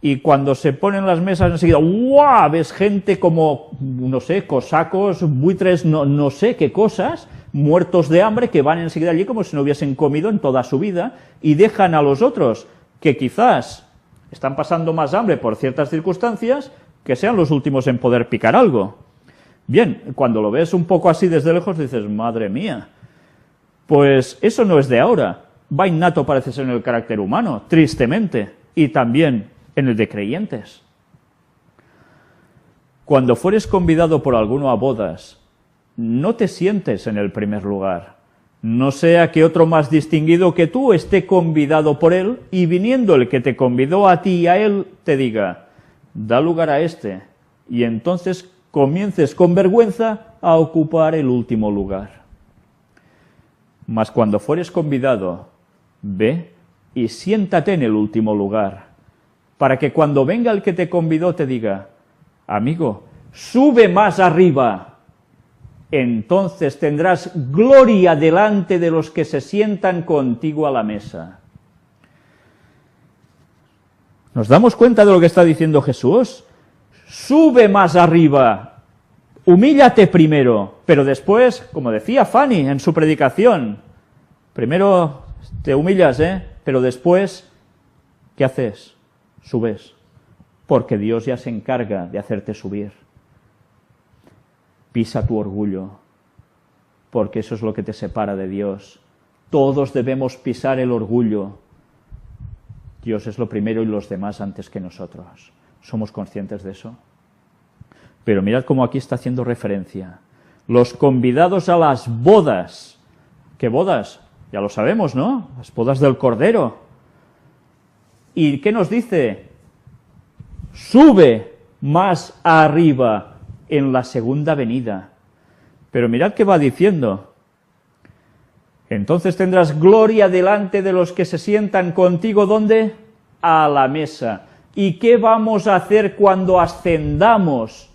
y cuando se ponen las mesas enseguida, ¡guau!, ves gente como, no sé, cosacos, buitres, no sé qué cosas, muertos de hambre, que van enseguida allí como si no hubiesen comido en toda su vida, y dejan a los otros, que quizás están pasando más hambre por ciertas circunstancias, que sean los últimos en poder picar algo. Bien, cuando lo ves un poco así desde lejos dices, madre mía, pues eso no es de ahora, va innato parece ser en el carácter humano, tristemente, y también en el de creyentes. Cuando fueres convidado por alguno a bodas, no te sientes en el primer lugar, no sea que otro más distinguido que tú esté convidado por él, y viniendo el que te convidó a ti y a él, te diga, da lugar a este, y entonces comiences con vergüenza a ocupar el último lugar. Mas cuando fueres convidado, ve y siéntate en el último lugar, para que cuando venga el que te convidó te diga, amigo, sube más arriba. Entonces tendrás gloria delante de los que se sientan contigo a la mesa. ¿Nos damos cuenta de lo que está diciendo Jesús? Sube más arriba, humíllate primero, pero después, como decía Fanny en su predicación, primero te humillas, pero después, ¿qué haces? Subes, porque Dios ya se encarga de hacerte subir. Pisa tu orgullo, porque eso es lo que te separa de Dios. Todos debemos pisar el orgullo. Dios es lo primero y los demás antes que nosotros. ¿Somos conscientes de eso? Pero mirad cómo aquí está haciendo referencia. Los convidados a las bodas. ¿Qué bodas? Ya lo sabemos, ¿no? Las bodas del Cordero. ¿Y qué nos dice? Sube más arriba en la segunda venida. Pero mirad qué va diciendo. Entonces tendrás gloria delante de los que se sientan contigo, ¿dónde? A la mesa. ¿Y qué vamos a hacer cuando ascendamos?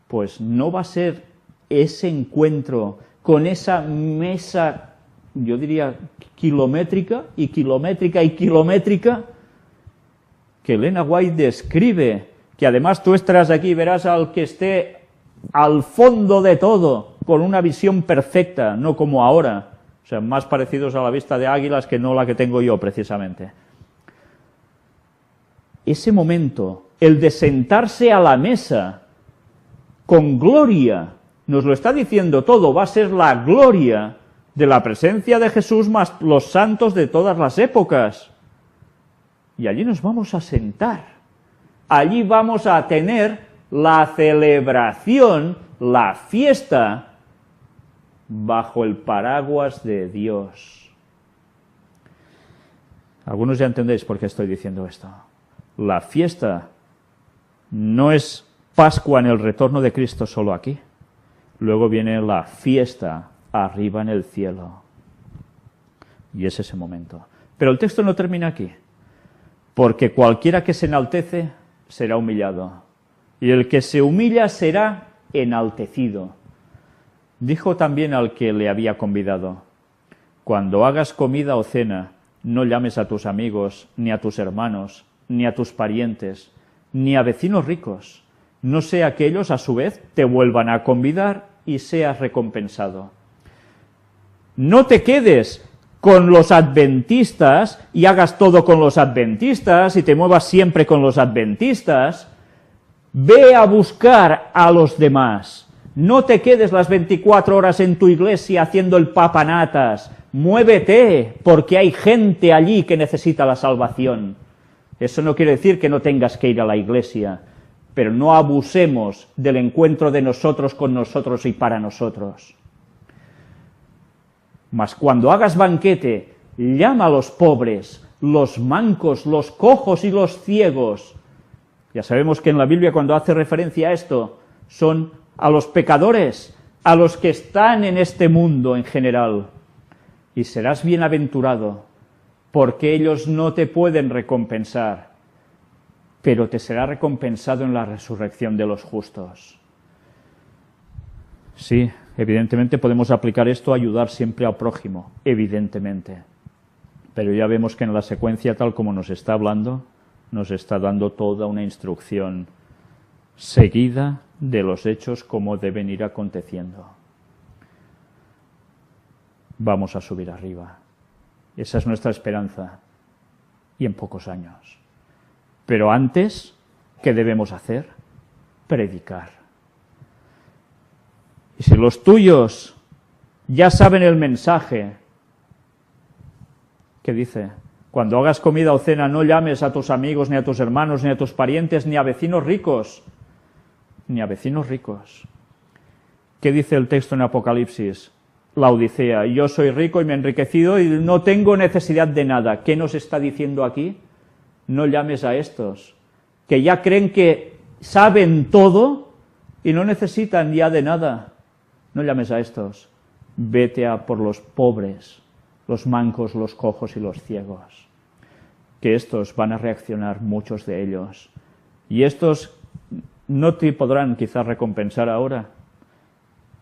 Pues no va a ser ese encuentro con esa mesa, yo diría, kilométrica y kilométrica y kilométrica, que Elena White describe, que además tú estarás aquí y verás al que esté al fondo de todo, con una visión perfecta, no como ahora, o sea, más parecidos a la vista de águilas que no la que tengo yo, precisamente. Ese momento, el de sentarse a la mesa, con gloria, nos lo está diciendo todo, va a ser la gloria de la presencia de Jesús más los santos de todas las épocas. Y allí nos vamos a sentar, allí vamos a tener la celebración, la fiesta, bajo el paraguas de Dios. Algunos ya entendéis por qué estoy diciendo esto. La fiesta no es Pascua en el retorno de Cristo solo aquí. Luego viene la fiesta arriba en el cielo. Y es ese momento. Pero el texto no termina aquí. Porque cualquiera que se enaltece será humillado. Y el que se humilla será enaltecido. Dijo también al que le había convidado: cuando hagas comida o cena, no llames a tus amigos, ni a tus hermanos, ni a tus parientes, ni a vecinos ricos, no sea que ellos a su vez te vuelvan a convidar y seas recompensado. No te quedes con los adventistas y hagas todo con los adventistas y te muevas siempre con los adventistas. Ve a buscar a los demás. No te quedes las 24 horas en tu iglesia haciendo el papanatas. Muévete, porque hay gente allí que necesita la salvación. Eso no quiere decir que no tengas que ir a la iglesia, pero no abusemos del encuentro de nosotros con nosotros y para nosotros. Mas cuando hagas banquete, llama a los pobres, los mancos, los cojos y los ciegos. Ya sabemos que en la Biblia, cuando hace referencia a esto, son a los pecadores, a los que están en este mundo en general. Y serás bienaventurado, porque ellos no te pueden recompensar, pero te será recompensado en la resurrección de los justos. Sí, evidentemente podemos aplicar esto a ayudar siempre al prójimo, evidentemente. Pero ya vemos que en la secuencia, tal como nos está hablando, nos está dando toda una instrucción seguida de los hechos como deben ir aconteciendo. Vamos a subir arriba. Esa es nuestra esperanza, y en pocos años. Pero antes, ¿qué debemos hacer? Predicar. Y si los tuyos ya saben el mensaje, ¿qué dice? Cuando hagas comida o cena, no llames a tus amigos, ni a tus hermanos, ni a tus parientes, ni a vecinos ricos. Ni a vecinos ricos. ¿Qué dice el texto en Apocalipsis? La Odisea: yo soy rico y me he enriquecido y no tengo necesidad de nada. ¿Qué nos está diciendo aquí? No llames a estos, que ya creen que saben todo y no necesitan ya de nada. No llames a estos. Vete a por los pobres, los mancos, los cojos y los ciegos. Que estos van a reaccionar, muchos de ellos. Y estos no te podrán quizás recompensar ahora,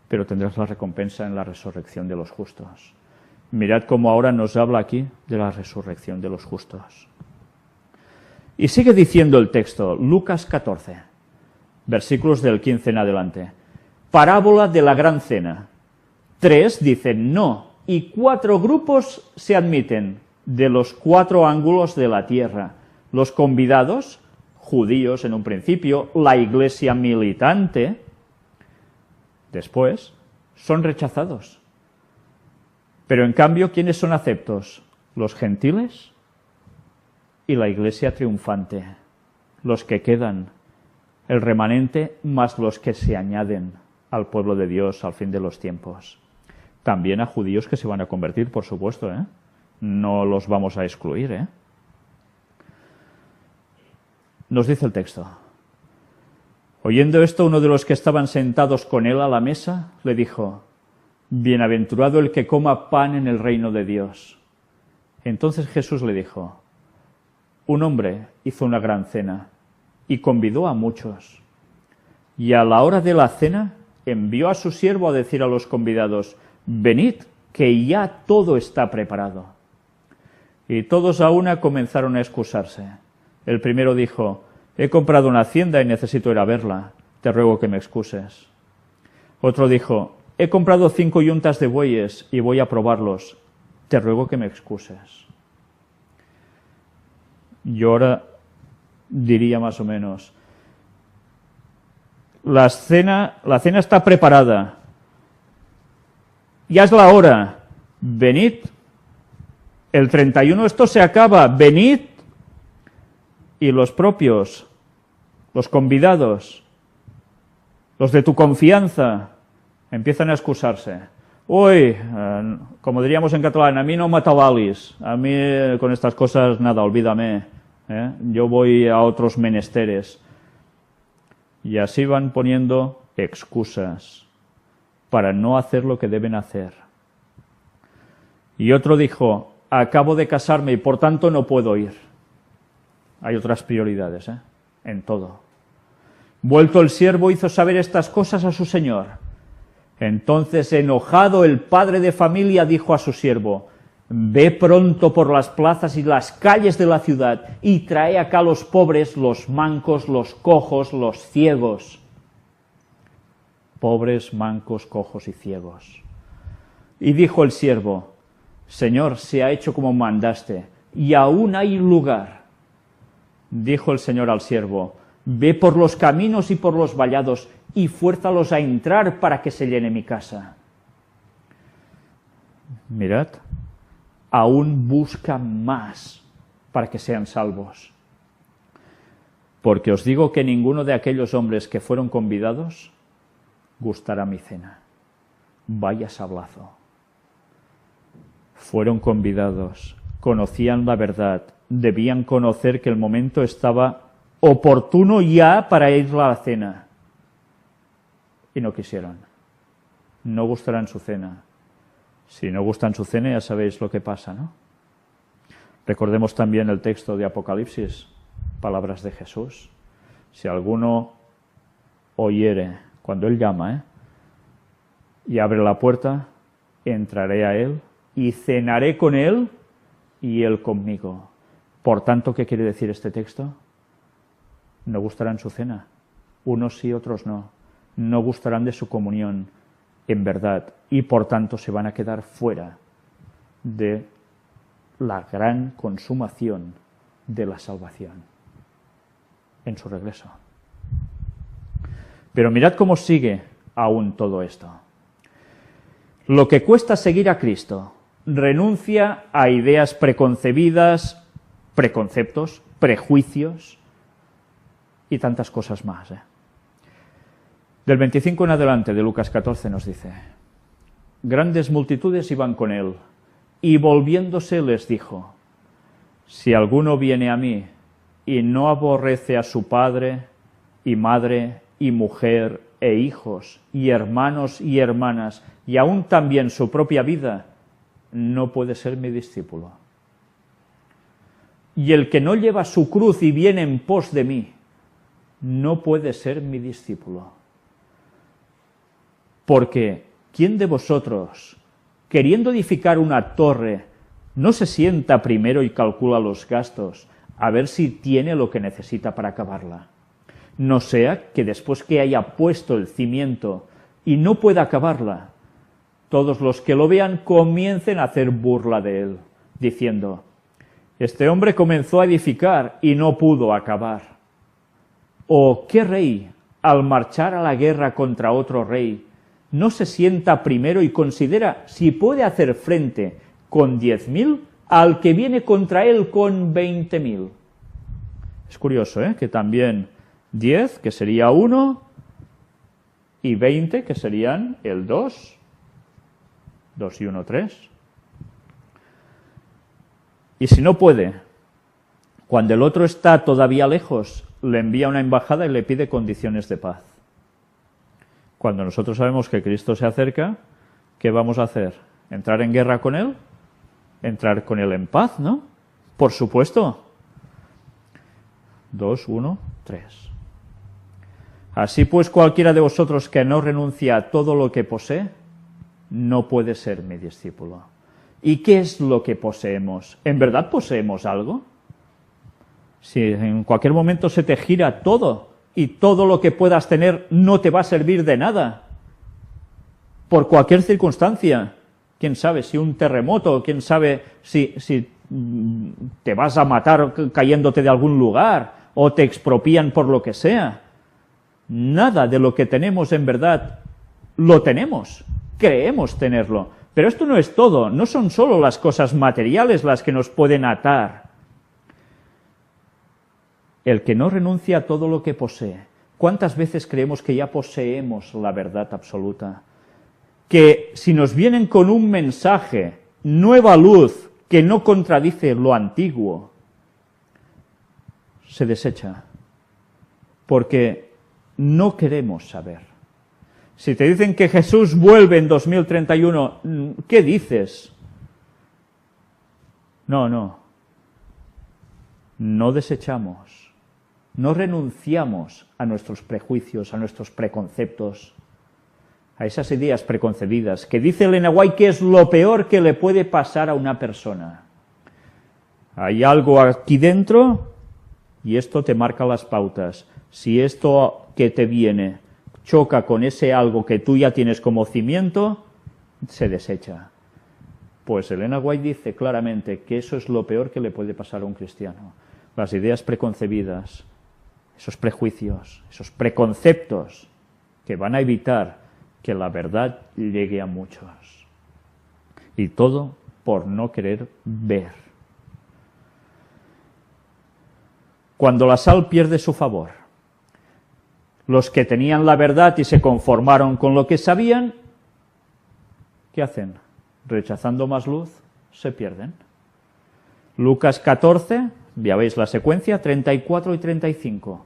pero tendrás la recompensa en la resurrección de los justos. Mirad cómo ahora nos habla aquí de la resurrección de los justos. Y sigue diciendo el texto, Lucas 14, versículos del 15 en adelante. Parábola de la gran cena. 3 dicen no, y 4 grupos se admiten de los 4 ángulos de la tierra. Los convidados, judíos en un principio, la iglesia militante, después son rechazados. Pero en cambio, ¿quiénes son aceptos? Los gentiles y la iglesia triunfante, los que quedan, el remanente más los que se añaden al pueblo de Dios al fin de los tiempos. También a judíos que se van a convertir, por supuesto, ¿eh? No los vamos a excluir, ¿eh? Nos dice el texto. Oyendo esto, uno de los que estaban sentados con él a la mesa le dijo: bienaventurado el que coma pan en el reino de Dios. Entonces Jesús le dijo: un hombre hizo una gran cena y convidó a muchos. Y a la hora de la cena envió a su siervo a decir a los convidados: venid, que ya todo está preparado. Y todos a una comenzaron a excusarse. El primero dijo: he comprado una hacienda y necesito ir a verla, te ruego que me excuses. Otro dijo: he comprado 5 yuntas de bueyes y voy a probarlos, te ruego que me excuses. Yo ahora diría más o menos: la cena está preparada, ya es la hora, venid, el 31 esto se acaba, venid. Y los propios los convidados, los de tu confianza, empiezan a excusarse. Uy, como diríamos en catalán, a mí no m'atabalis, a mí con estas cosas nada, olvídame, yo voy a otros menesteres. Y así van poniendo excusas para no hacer lo que deben hacer. Y otro dijo, acabo de casarme y por tanto no puedo ir. Hay otras prioridades, en todo. Vuelto el siervo hizo saber estas cosas a su señor. Entonces, enojado, el padre de familia dijo a su siervo, ve pronto por las plazas y las calles de la ciudad y trae acá los pobres, los mancos, los cojos, los ciegos. Pobres, mancos, cojos y ciegos. Y dijo el siervo, Señor, se ha hecho como mandaste, y aún hay lugar. Dijo el Señor al siervo, ve por los caminos y por los vallados, y fuérzalos a entrar para que se llene mi casa. Mirad, aún busca más para que sean salvos. Porque os digo que ninguno de aquellos hombres que fueron convidados gustará mi cena. Vaya sablazo. Fueron convidados, conocían la verdad, debían conocer que el momento estaba oportuno ya para ir a la cena. Y no quisieron. No gustarán su cena. Si no gustan su cena, ya sabéis lo que pasa, ¿no? Recordemos también el texto de Apocalipsis, palabras de Jesús. Si alguno oyere, cuando Él llama, y abre la puerta, entraré a Él y cenaré con Él y Él conmigo. Por tanto, ¿qué quiere decir este texto? No gustarán su cena. Unos sí, otros no. No gustarán de su comunión en verdad y por tanto se van a quedar fuera de la gran consumación de la salvación en su regreso. Pero mirad cómo sigue aún todo esto. Lo que cuesta seguir a Cristo renuncia a ideas preconcebidas, preconceptos, prejuicios y tantas cosas más. Del 25 en adelante de Lucas 14 nos dice, grandes multitudes iban con él, y volviéndose les dijo, si alguno viene a mí y no aborrece a su padre y madre y mujer e hijos y hermanos y hermanas y aún también su propia vida, no puede ser mi discípulo. Y el que no lleva su cruz y viene en pos de mí, no puede ser mi discípulo. Porque, ¿quién de vosotros, queriendo edificar una torre, no se sienta primero y calcula los gastos, a ver si tiene lo que necesita para acabarla? No sea que después que haya puesto el cimiento y no pueda acabarla, todos los que lo vean comiencen a hacer burla de él, diciendo, este hombre comenzó a edificar y no pudo acabar. ¿O qué rey, al marchar a la guerra contra otro rey, no se sienta primero y considera si puede hacer frente con 10.000 al que viene contra él con 20.000? Es curioso, que también 10, que sería 1, y 20, que serían el 2. 2 y 1, 3. Y si no puede, cuando el otro está todavía lejos, le envía una embajada y le pide condiciones de paz. Cuando nosotros sabemos que Cristo se acerca, ¿qué vamos a hacer? ¿Entrar en guerra con Él? ¿Entrar con Él en paz, no? Por supuesto. 2, 1, 3. Así pues, cualquiera de vosotros que no renuncia a todo lo que posee, no puede ser mi discípulo. ¿Y qué es lo que poseemos? ¿En verdad poseemos algo? Si en cualquier momento se te gira todo, y todo lo que puedas tener no te va a servir de nada, por cualquier circunstancia, quién sabe si un terremoto, quién sabe si te vas a matar cayéndote de algún lugar, o te expropían por lo que sea. Nada de lo que tenemos en verdad lo tenemos, creemos tenerlo, pero esto no es todo, no son solo las cosas materiales las que nos pueden atar. el que no renuncia a todo lo que posee. ¿Cuántas veces creemos que ya poseemos la verdad absoluta? Que si nos vienen con un mensaje, nueva luz, que no contradice lo antiguo, se desecha, porque no queremos saber. Si te dicen que Jesús vuelve en 2031, ¿qué dices? No desechamos, no renunciamos a nuestros prejuicios, a nuestros preconceptos, a esas ideas preconcebidas, que dice Elena White que es lo peor que le puede pasar a una persona. Hay algo aquí dentro y esto te marca las pautas. Si esto que te viene choca con ese algo que tú ya tienes como cimiento, se desecha. Pues Elena White dice claramente que eso es lo peor que le puede pasar a un cristiano. Las ideas preconcebidas, esos prejuicios, esos preconceptos que van a evitar que la verdad llegue a muchos. Y todo por no querer ver. Cuando la sal pierde su favor, los que tenían la verdad y se conformaron con lo que sabían, ¿qué hacen? Rechazando más luz, se pierden. Lucas 14, ya veis la secuencia, 34 y 35.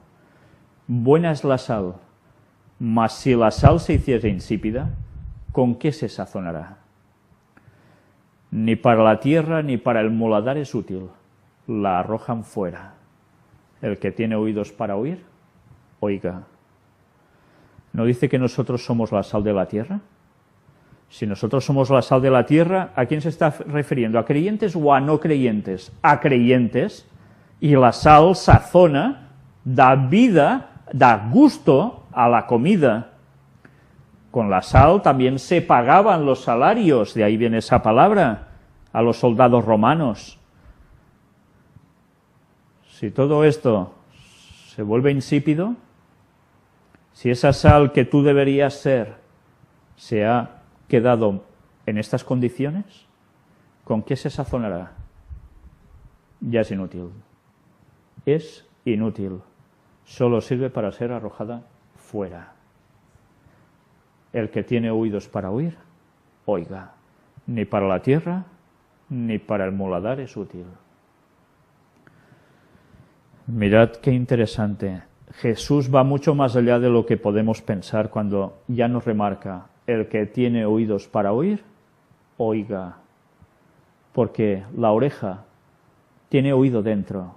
Buena es la sal, mas si la sal se hiciese insípida, ¿con qué se sazonará? Ni para la tierra ni para el muladar es útil, la arrojan fuera. El que tiene oídos para oír, oiga. ¿No dice que nosotros somos la sal de la tierra? Si nosotros somos la sal de la tierra, ¿a quién se está refiriendo? ¿A creyentes o a no creyentes? A creyentes. Y la sal sazona, da vida, da gusto a la comida. Con la sal también se pagaban los salarios, de ahí viene esa palabra, a los soldados romanos. Si todo esto se vuelve insípido, si esa sal que tú deberías ser se ha quedado en estas condiciones, ¿con qué se sazonará? Ya es inútil. Es inútil. Solo sirve para ser arrojada fuera. El que tiene oídos para oír, oiga. Ni para la tierra, ni para el muladar es útil. Mirad qué interesante. Jesús va mucho más allá de lo que podemos pensar cuando ya nos remarca, el que tiene oídos para oír, oiga. Porque la oreja tiene oído dentro.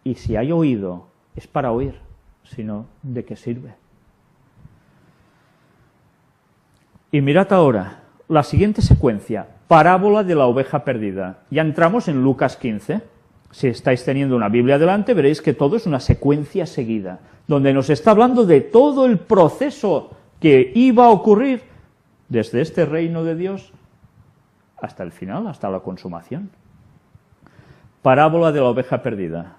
Y si hay oído, es para oír, sino ¿de qué sirve? Y mirad ahora la siguiente secuencia, parábola de la oveja perdida. Ya entramos en Lucas 15. Si estáis teniendo una Biblia delante, veréis que todo es una secuencia seguida, donde nos está hablando de todo el proceso que iba a ocurrir desde este reino de Dios hasta el final, hasta la consumación. Parábola de la oveja perdida.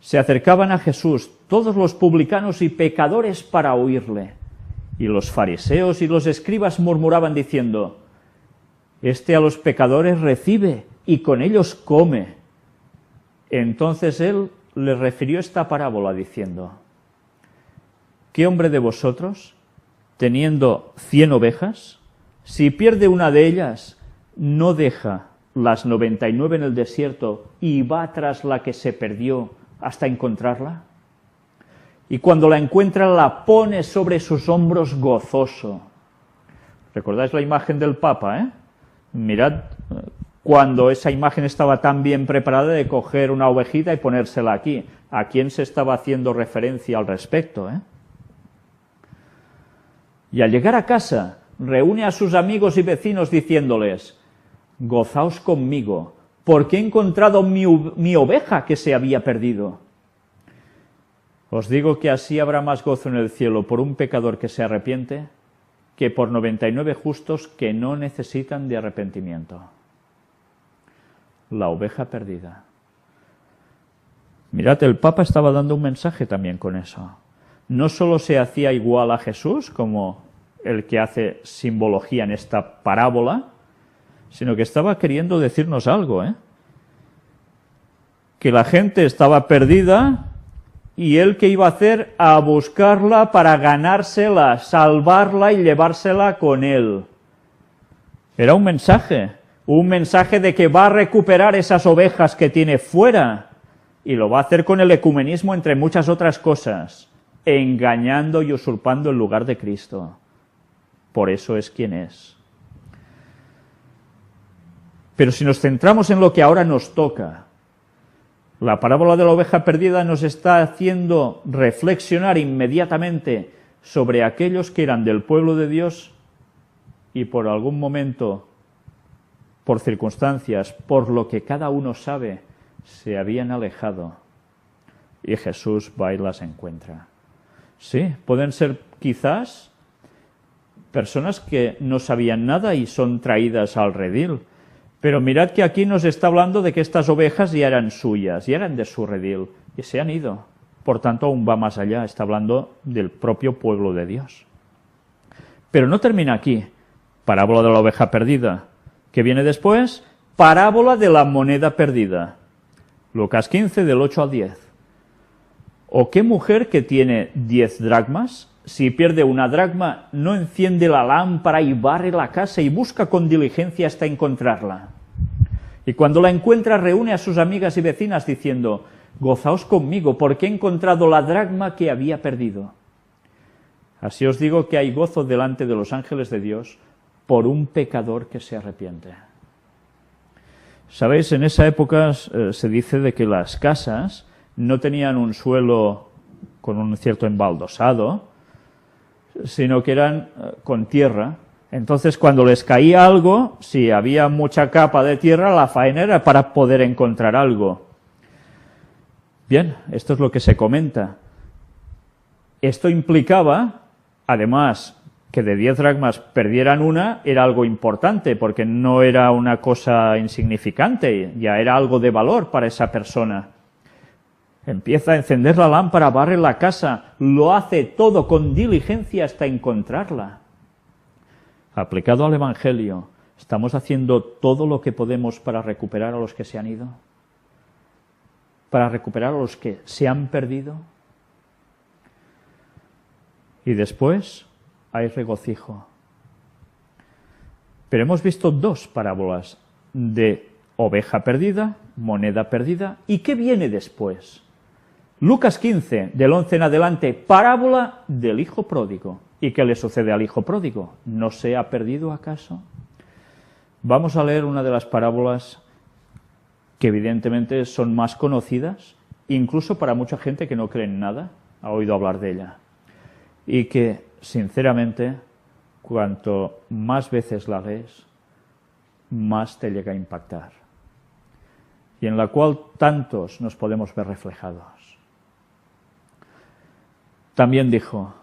Se acercaban a Jesús todos los publicanos y pecadores para oírle, y los fariseos y los escribas murmuraban diciendo, este a los pecadores recibe y con ellos come. Entonces él les refirió esta parábola diciendo, ¿qué hombre de vosotros, teniendo 100 ovejas, si pierde una de ellas, no deja las 99 en el desierto y va tras la que se perdió hasta encontrarla? Y cuando la encuentra, la pone sobre sus hombros gozoso. ¿Recordáis la imagen del Papa, Mirad cuando esa imagen estaba tan bien preparada de coger una ovejita y ponérsela aquí. ¿A quién se estaba haciendo referencia al respecto, Y al llegar a casa, reúne a sus amigos y vecinos diciéndoles, gozaos conmigo, porque he encontrado mi oveja que se había perdido. Os digo que así habrá más gozo en el cielo por un pecador que se arrepiente que por 99 justos que no necesitan de arrepentimiento. La oveja perdida. Mirad, el Papa estaba dando un mensaje también con eso. No solo se hacía igual a Jesús, como el que hace simbología en esta parábola, sino que estaba queriendo decirnos algo, que la gente estaba perdida y él que iba a hacer a buscarla para ganársela, salvarla y llevársela con él. Era un mensaje de que va a recuperar esas ovejas que tiene fuera y lo va a hacer con el ecumenismo entre muchas otras cosas, engañando y usurpando el lugar de Cristo. Por eso es quien es. Pero si nos centramos en lo que ahora nos toca, la parábola de la oveja perdida nos está haciendo reflexionar inmediatamente sobre aquellos que eran del pueblo de Dios y por algún momento, por circunstancias, por lo que cada uno sabe, se habían alejado. Y Jesús va y las encuentra. Sí, pueden ser quizás personas que no sabían nada y son traídas al redil. Pero mirad que aquí nos está hablando de que estas ovejas ya eran suyas, ya eran de su redil, y se han ido. Por tanto, aún va más allá, está hablando del propio pueblo de Dios. Pero no termina aquí. Parábola de la oveja perdida. ¿Qué viene después? Parábola de la moneda perdida. Lucas 15, del 8 al 10. ¿O qué mujer que tiene 10 dracmas, si pierde una dracma, no enciende la lámpara y barre la casa y busca con diligencia hasta encontrarla? Y cuando la encuentra, reúne a sus amigas y vecinas diciendo: gozaos conmigo, porque he encontrado la dracma que había perdido. Así os digo que hay gozo delante de los ángeles de Dios por un pecador que se arrepiente. Sabéis, en esa época se dice de que las casas no tenían un suelo con un cierto embaldosado, sino que eran con tierra. Entonces, cuando les caía algo, si había mucha capa de tierra, la faena era para poder encontrar algo. Bien, esto es lo que se comenta. Esto implicaba, además, que de 10 dracmas perdieran una, era algo importante, porque no era una cosa insignificante, ya era algo de valor para esa persona. Empieza a encender la lámpara, barre la casa, lo hace todo con diligencia hasta encontrarla. Aplicado al Evangelio, ¿estamos haciendo todo lo que podemos para recuperar a los que se han ido? ¿Para recuperar a los que se han perdido? Y después hay regocijo. Pero hemos visto dos parábolas de oveja perdida, moneda perdida, ¿y qué viene después? Lucas 15, del 11 en adelante, parábola del hijo pródigo. ¿Y qué le sucede al hijo pródigo? ¿No se ha perdido acaso? Vamos a leer una de las parábolas que evidentemente son más conocidas, incluso para mucha gente que no cree en nada, ha oído hablar de ella. Y que, sinceramente, cuanto más veces la lees, más te llega a impactar. Y en la cual tantos nos podemos ver reflejados. También dijo: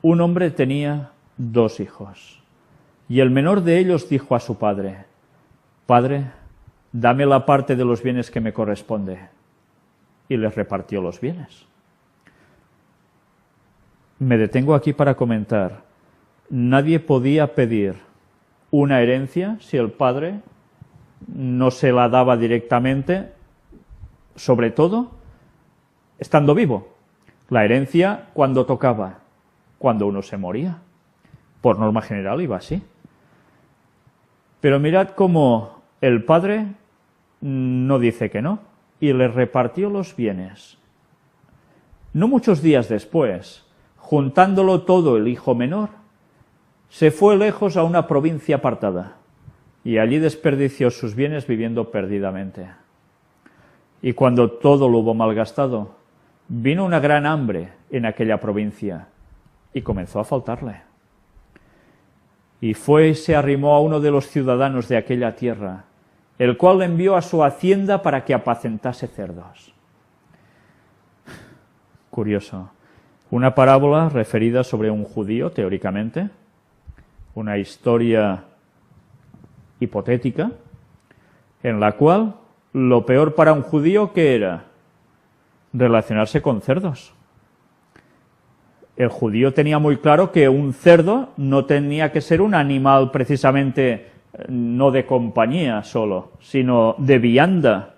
un hombre tenía 2 hijos, y el menor de ellos dijo a su padre: Padre, dame la parte de los bienes que me corresponde. Y les repartió los bienes. Me detengo aquí para comentar: nadie podía pedir una herencia si el padre no se la daba directamente, sobre todo estando vivo. La herencia cuando tocaba, cuando uno se moría. Por norma general iba así. Pero mirad cómo el padre no dice que no, y le repartió los bienes. No muchos días después, juntándolo todo el hijo menor, se fue lejos a una provincia apartada, y allí desperdició sus bienes viviendo perdidamente. Y cuando todo lo hubo malgastado, vino una gran hambre en aquella provincia, y comenzó a faltarle. Y fue y se arrimó a uno de los ciudadanos de aquella tierra, el cual le envió a su hacienda para que apacentase cerdos. Curioso. Una parábola referida sobre un judío, teóricamente, una historia hipotética, en la cual lo peor para un judío, ¿qué era? Relacionarse con cerdos. El judío tenía muy claro que un cerdo no tenía que ser un animal precisamente no de compañía solo, sino de vianda.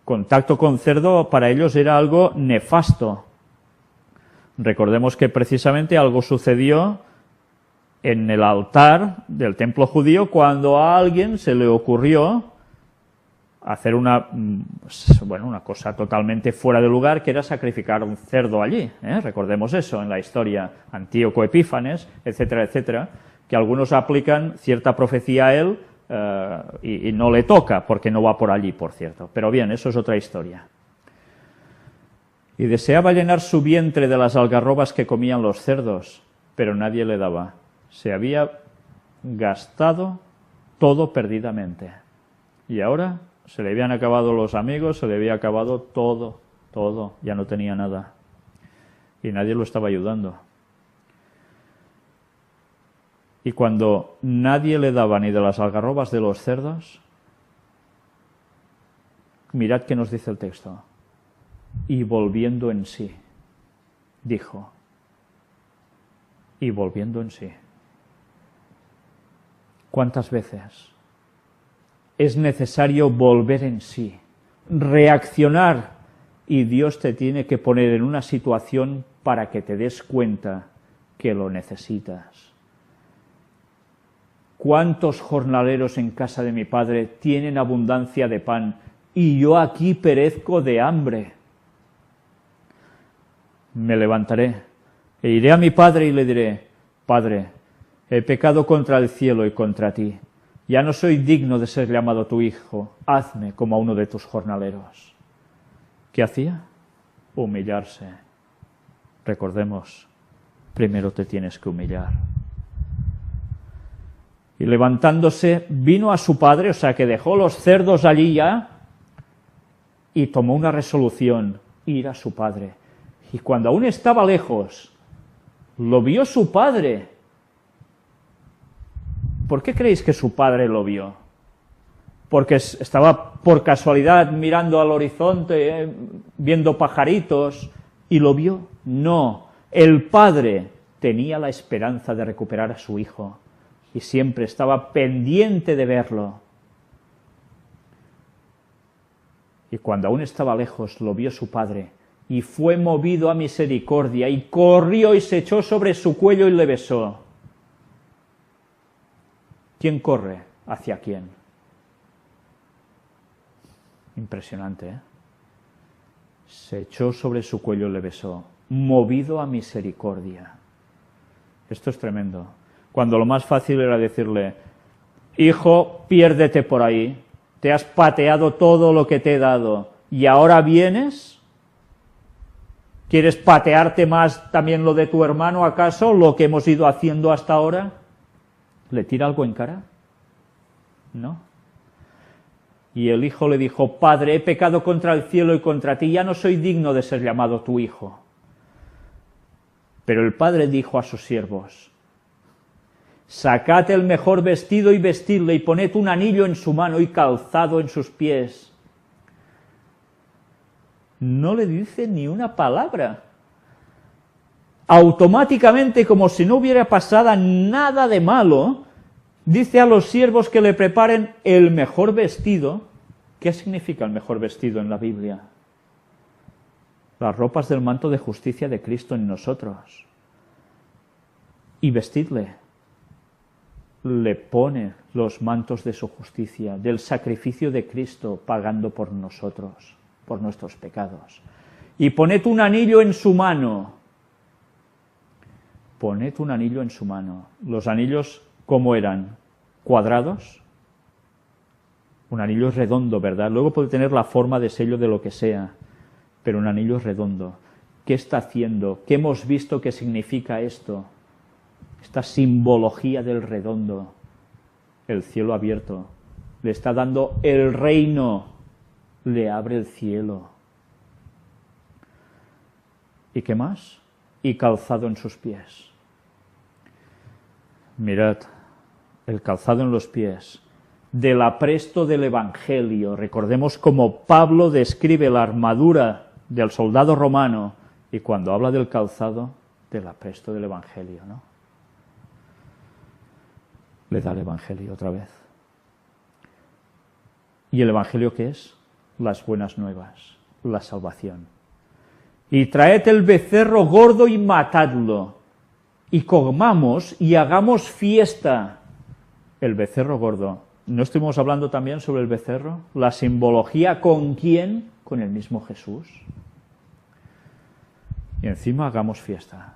Contacto con cerdo para ellos era algo nefasto. Recordemos que precisamente algo sucedió en el altar del templo judío cuando a alguien se le ocurrió hacer una cosa totalmente fuera de lugar, que era sacrificar un cerdo allí. Recordemos eso en la historia, Antíoco Epífanes, etcétera, etcétera, que algunos aplican cierta profecía a él y no le toca, porque no va por allí, por cierto. Pero bien, eso es otra historia. Y deseaba llenar su vientre de las algarrobas que comían los cerdos, pero nadie le daba. Se había gastado todo perdidamente. Y ahora se le habían acabado los amigos, se le había acabado todo, ya no tenía nada. Y nadie lo estaba ayudando. Y cuando nadie le daba ni de las algarrobas de los cerdos, mirad qué nos dice el texto. Y volviendo en sí, dijo, y volviendo en sí. ¿Cuántas veces es necesario volver en sí, reaccionar, y Dios te tiene que poner en una situación para que te des cuenta que lo necesitas? ¿Cuántos jornaleros en casa de mi padre tienen abundancia de pan y yo aquí perezco de hambre? Me levantaré e iré a mi padre y le diré, Padre, he pecado contra el cielo y contra ti. Ya no soy digno de ser llamado tu hijo, hazme como a uno de tus jornaleros. ¿Qué hacía? Humillarse. Recordemos, primero te tienes que humillar. Y levantándose, vino a su padre, o sea que dejó los cerdos allí ya, y tomó una resolución, ir a su padre. Y cuando aún estaba lejos, lo vio su padre. ¿Por qué creéis que su padre lo vio? ¿Porque estaba por casualidad mirando al horizonte, viendo pajaritos, y lo vio? No, el padre tenía la esperanza de recuperar a su hijo, y siempre estaba pendiente de verlo. Y cuando aún estaba lejos, lo vio su padre, y fue movido a misericordia, y corrió y se echó sobre su cuello y le besó. ¿Quién corre hacia quién? Impresionante, ¿eh? Se echó sobre su cuello y le besó, movido a misericordia. Esto es tremendo. Cuando lo más fácil era decirle, hijo, piérdete por ahí, te has pateado todo lo que te he dado, y ahora vienes, ¿quieres patearte más también lo de tu hermano, acaso, lo que hemos ido haciendo hasta ahora? ¿Le tira algo en cara? No. Y el hijo le dijo, Padre, he pecado contra el cielo y contra ti, ya no soy digno de ser llamado tu hijo. Pero el padre dijo a sus siervos, sacad el mejor vestido y vestidle, y poned un anillo en su mano y calzado en sus pies. No le dice ni una palabra. Automáticamente, como si no hubiera pasado nada de malo, dice a los siervos que le preparen el mejor vestido. ¿Qué significa el mejor vestido en la Biblia? Las ropas del manto de justicia de Cristo en nosotros. Y vestidle. Le pone los mantos de su justicia, del sacrificio de Cristo pagando por nosotros, por nuestros pecados. Y poned un anillo en su mano. Poned un anillo en su mano. Los anillos, ¿cómo eran? ¿Cuadrados? Un anillo es redondo, ¿verdad? Luego puede tener la forma de sello de lo que sea, pero un anillo es redondo. ¿Qué está haciendo? ¿Qué hemos visto que significa esto? Esta simbología del redondo, el cielo abierto. Le está dando el reino, le abre el cielo. ¿Y qué más? Y calzado en sus pies. Mirad, el calzado en los pies, del apresto del Evangelio. Recordemos cómo Pablo describe la armadura del soldado romano y cuando habla del calzado, del apresto del Evangelio, ¿no? Le da el Evangelio otra vez. ¿Y el Evangelio qué es? las buenas nuevas, la salvación. Y traed el becerro gordo y matadlo, y comamos y hagamos fiesta. El becerro gordo. ¿No estuvimos hablando también sobre el becerro? La simbología, ¿con quién? Con el mismo Jesús. Y encima hagamos fiesta.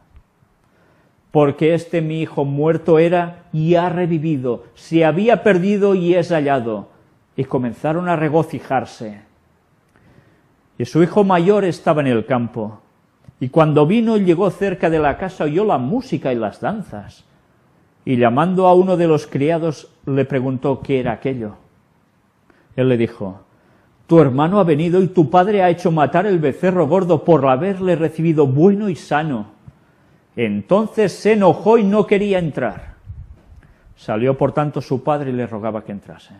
Porque este mi hijo muerto era y ha revivido, se había perdido y es hallado. Y comenzaron a regocijarse. Y su hijo mayor estaba en el campo. Y cuando vino y llegó cerca de la casa oyó la música y las danzas. Y llamando a uno de los criados le preguntó qué era aquello. Él le dijo: tu hermano ha venido y tu padre ha hecho matar el becerro gordo por haberle recibido bueno y sano. Entonces se enojó y no quería entrar. Salió por tanto su padre y le rogaba que entrase.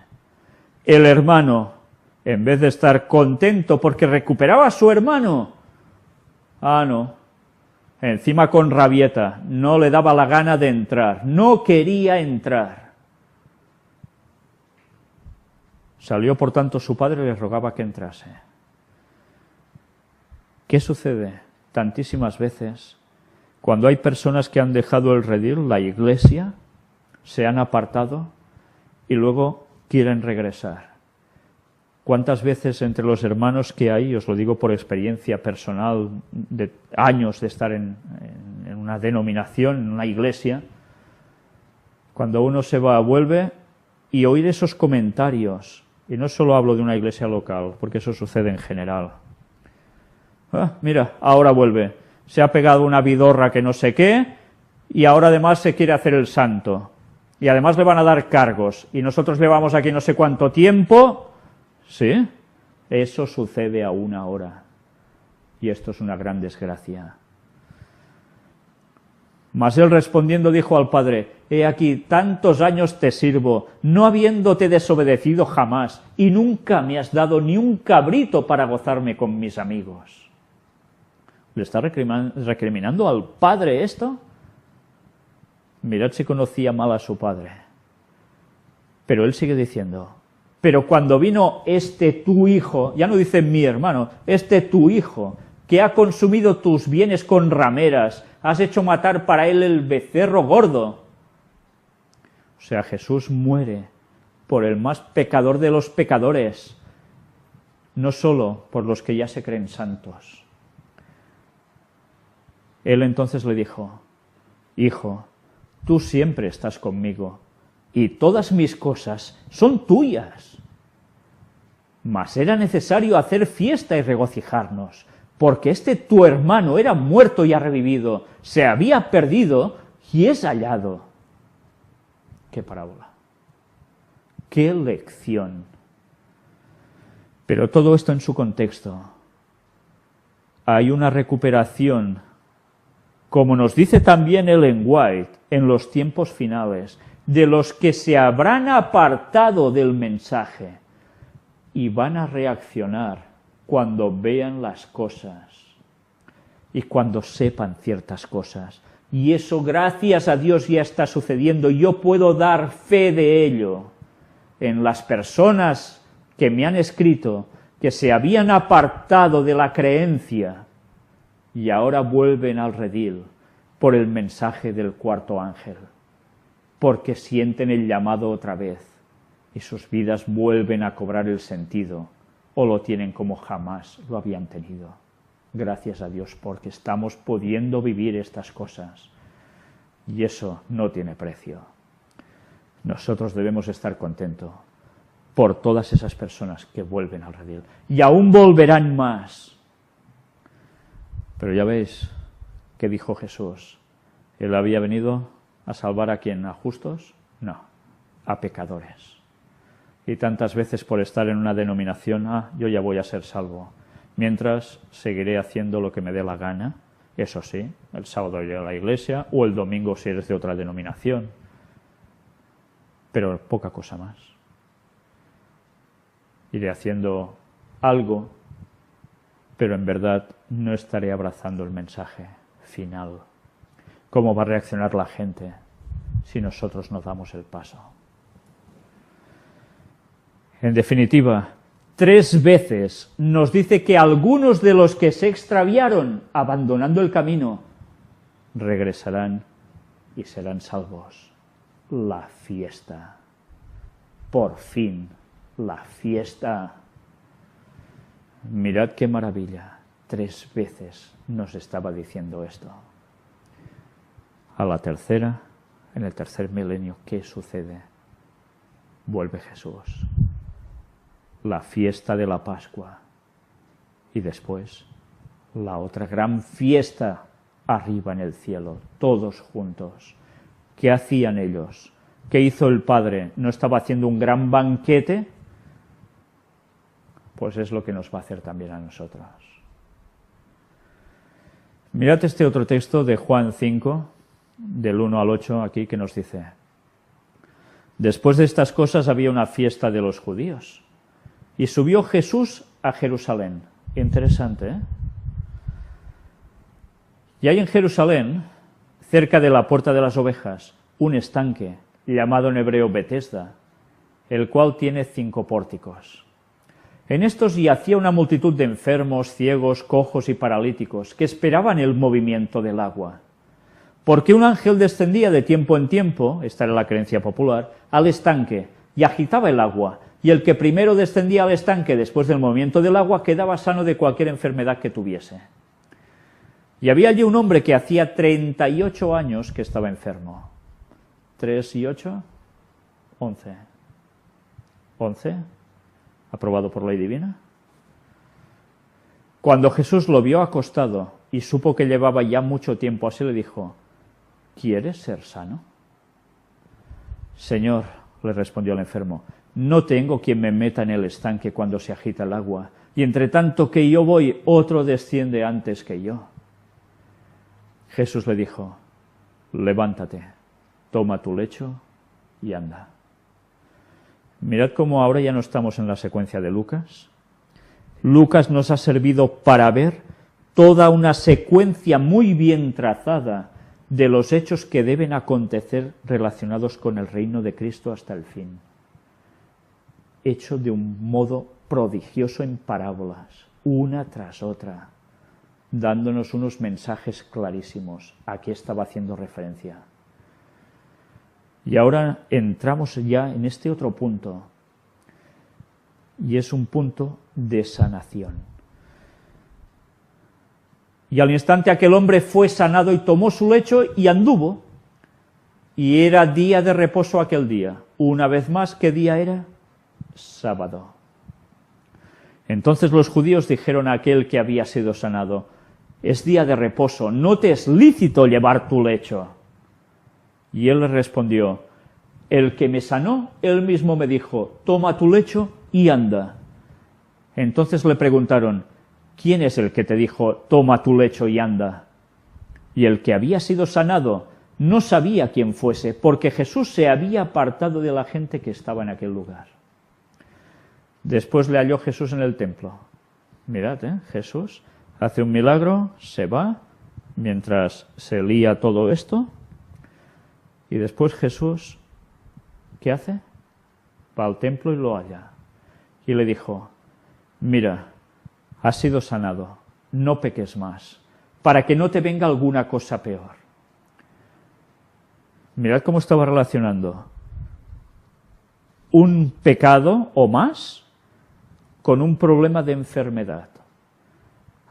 El hermano, en vez de estar contento porque recuperaba a su hermano, no, encima con rabieta, no le daba la gana de entrar, no quería entrar. Salió por tanto su padre y le rogaba que entrase. ¿Qué sucede tantísimas veces cuando hay personas que han dejado el redil, la iglesia, se han apartado y luego quieren regresar? ¿Cuántas veces entre los hermanos que hay, os lo digo por experiencia personal de años de estar en una denominación, en una iglesia, cuando uno se va, vuelve y oír esos comentarios, y no solo hablo de una iglesia local, porque eso sucede en general. Mira, ahora vuelve, se ha pegado una vidorra que no sé qué, y ahora además se quiere hacer el santo, y además le van a dar cargos, y nosotros llevamos aquí no sé cuánto tiempo. ¿Sí? Eso sucede aún ahora. Y esto es una gran desgracia. Mas él respondiendo dijo al padre: he aquí, tantos años te sirvo, no habiéndote desobedecido jamás, y nunca me has dado ni un cabrito para gozarme con mis amigos. ¿Le está recriminando al padre esto? Mirad si conocía mal a su padre. Pero él sigue diciendo: pero cuando vino este tu hijo, ya no dice mi hermano, este tu hijo, que ha consumido tus bienes con rameras, has hecho matar para él el becerro gordo. O sea, Jesús muere por el más pecador de los pecadores, no solo por los que ya se creen santos. Él entonces le dijo: hijo, tú siempre estás conmigo, y todas mis cosas son tuyas. Mas era necesario hacer fiesta y regocijarnos, porque este tu hermano era muerto y ha revivido, se había perdido y es hallado. ¡Qué parábola! ¡Qué lección! Pero todo esto en su contexto. Hay una recuperación, como nos dice también Ellen White, en los tiempos finales, de los que se habrán apartado del mensaje y van a reaccionar cuando vean las cosas y cuando sepan ciertas cosas. Y eso, gracias a Dios, ya está sucediendo. Yo puedo dar fe de ello en las personas que me han escrito, que se habían apartado de la creencia y ahora vuelven al redil por el mensaje del cuarto ángel, porque sienten el llamado otra vez y sus vidas vuelven a cobrar el sentido o lo tienen como jamás lo habían tenido. Gracias a Dios, porque estamos pudiendo vivir estas cosas y eso no tiene precio. Nosotros debemos estar contentos por todas esas personas que vuelven al redil y aún volverán más. Pero ya veis que dijo Jesús, Él había venido ¿a salvar a quién? ¿A justos? No, a pecadores. Y tantas veces por estar en una denominación, yo ya voy a ser salvo, mientras seguiré haciendo lo que me dé la gana, eso sí, el sábado iré a la iglesia, o el domingo si eres de otra denominación, pero poca cosa más. Iré haciendo algo, pero en verdad no estaré abrazando el mensaje final. ¿Cómo va a reaccionar la gente si nosotros no damos el paso? En definitiva, 3 veces nos dice que algunos de los que se extraviaron abandonando el camino regresarán y serán salvos. La fiesta. Por fin, la fiesta. Mirad qué maravilla. 3 veces nos estaba diciendo esto. A la tercera, en el tercer milenio, ¿qué sucede? Vuelve Jesús. La fiesta de la Pascua. Y después, la otra gran fiesta arriba en el cielo, todos juntos. ¿Qué hacían ellos? ¿Qué hizo el Padre? ¿No estaba haciendo un gran banquete? Pues es lo que nos va a hacer también a nosotros. Mirad este otro texto de Juan 5, del 1 al 8, aquí, que nos dice: después de estas cosas había una fiesta de los judíos, y subió Jesús a Jerusalén. Interesante, ¿eh? Y hay en Jerusalén, cerca de la puerta de las ovejas, un estanque, llamado en hebreo Betesda, el cual tiene 5 pórticos. En estos yacía una multitud de enfermos, ciegos, cojos y paralíticos, que esperaban el movimiento del agua. Porque un ángel descendía de tiempo en tiempo, esta era la creencia popular, al estanque, y agitaba el agua, y el que primero descendía al estanque después del movimiento del agua quedaba sano de cualquier enfermedad que tuviese. Y había allí un hombre que hacía 38 años que estaba enfermo. 3 y 8, 11. 11, aprobado por ley divina. Cuando Jesús lo vio acostado y supo que llevaba ya mucho tiempo así, le dijo: ¿quieres ser sano? Señor, le respondió el enfermo, no tengo quien me meta en el estanque cuando se agita el agua, y entre tanto que yo voy, otro desciende antes que yo. Jesús le dijo: levántate, toma tu lecho y anda. Mirad cómo ahora ya no estamos en la secuencia de Lucas. Lucas nos ha servido para ver toda una secuencia muy bien trazada de los hechos que deben acontecer relacionados con el reino de Cristo hasta el fin. Hecho de un modo prodigioso en parábolas, una tras otra, dándonos unos mensajes clarísimos. ¿A qué estaba haciendo referencia? Y ahora entramos ya en este otro punto, y es un punto de sanación. Y al instante aquel hombre fue sanado y tomó su lecho y anduvo, y era día de reposo aquel día. Una vez más, ¿qué día era? Sábado. Entonces los judíos dijeron a aquel que había sido sanado: es día de reposo, no te es lícito llevar tu lecho. Y él les respondió: el que me sanó, él mismo me dijo: toma tu lecho y anda. Entonces le preguntaron: ¿quién es el que te dijo: toma tu lecho y anda? Y el que había sido sanado no sabía quién fuese, porque Jesús se había apartado de la gente que estaba en aquel lugar. Después le halló Jesús en el templo. Mirad, Jesús hace un milagro, se va, mientras se lía todo esto, y después Jesús, ¿qué hace? Va al templo y lo halla. Y le dijo: mira, has sido sanado, no peques más, para que no te venga alguna cosa peor. Mirad cómo estaba relacionando un pecado o más con un problema de enfermedad.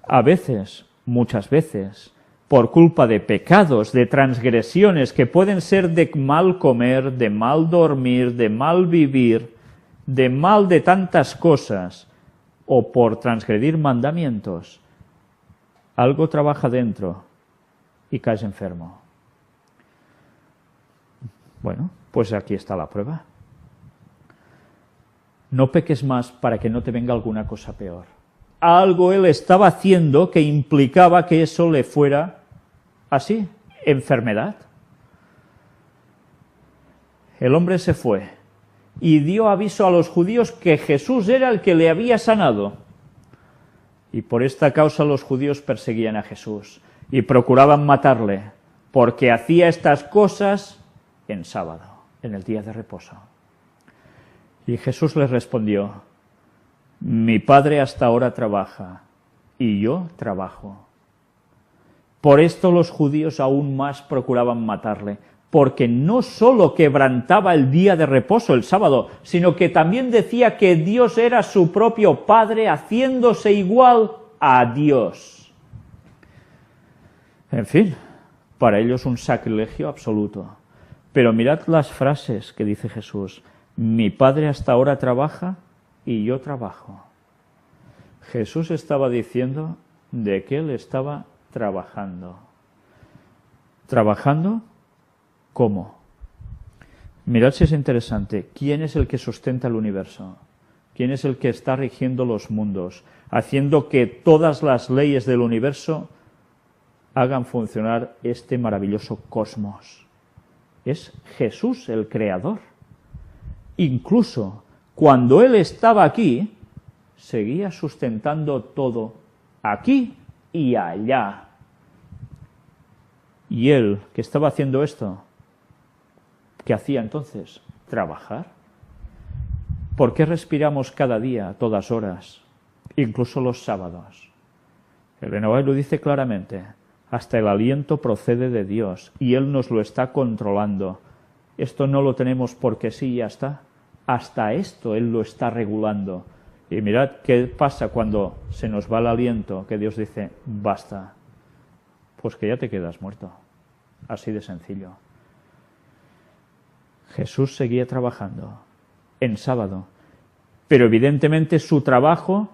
A veces, muchas veces, por culpa de pecados, de transgresiones que pueden ser de mal comer, de mal dormir, de mal vivir, de mal de tantas cosas, o por transgredir mandamientos, algo trabaja dentro y caes enfermo. Bueno, pues aquí está la prueba. No peques más para que no te venga alguna cosa peor. Algo él estaba haciendo que implicaba que eso le fuera así, enfermedad. El hombre se fue y dio aviso a los judíos que Jesús era el que le había sanado. Y por esta causa los judíos perseguían a Jesús y procuraban matarle, porque hacía estas cosas en sábado, en el día de reposo. Y Jesús les respondió: mi Padre hasta ahora trabaja y yo trabajo. Por esto los judíos aún más procuraban matarle, porque no solo quebrantaba el día de reposo, el sábado, sino que también decía que Dios era su propio Padre, haciéndose igual a Dios. En fin, para ellos un sacrilegio absoluto. Pero mirad las frases que dice Jesús. Mi Padre hasta ahora trabaja y yo trabajo. Jesús estaba diciendo de que Él estaba trabajando. ¿Trabajando? ¿Cómo? Mirad si es interesante. ¿Quién es el que sustenta el universo? ¿Quién es el que está rigiendo los mundos? Haciendo que todas las leyes del universo hagan funcionar este maravilloso cosmos. Es Jesús el creador. Incluso cuando Él estaba aquí, seguía sustentando todo aquí y allá. Y Él, que estaba haciendo esto, ¿qué hacía entonces? Trabajar. ¿Por qué respiramos cada día, a todas horas, incluso los sábados? El Renovado lo dice claramente. Hasta el aliento procede de Dios y Él nos lo está controlando. Esto no lo tenemos porque sí y ya está. Hasta esto Él lo está regulando. Y mirad qué pasa cuando se nos va el aliento, que Dios dice, basta. Pues que ya te quedas muerto. Así de sencillo. Jesús seguía trabajando en sábado, pero evidentemente su trabajo,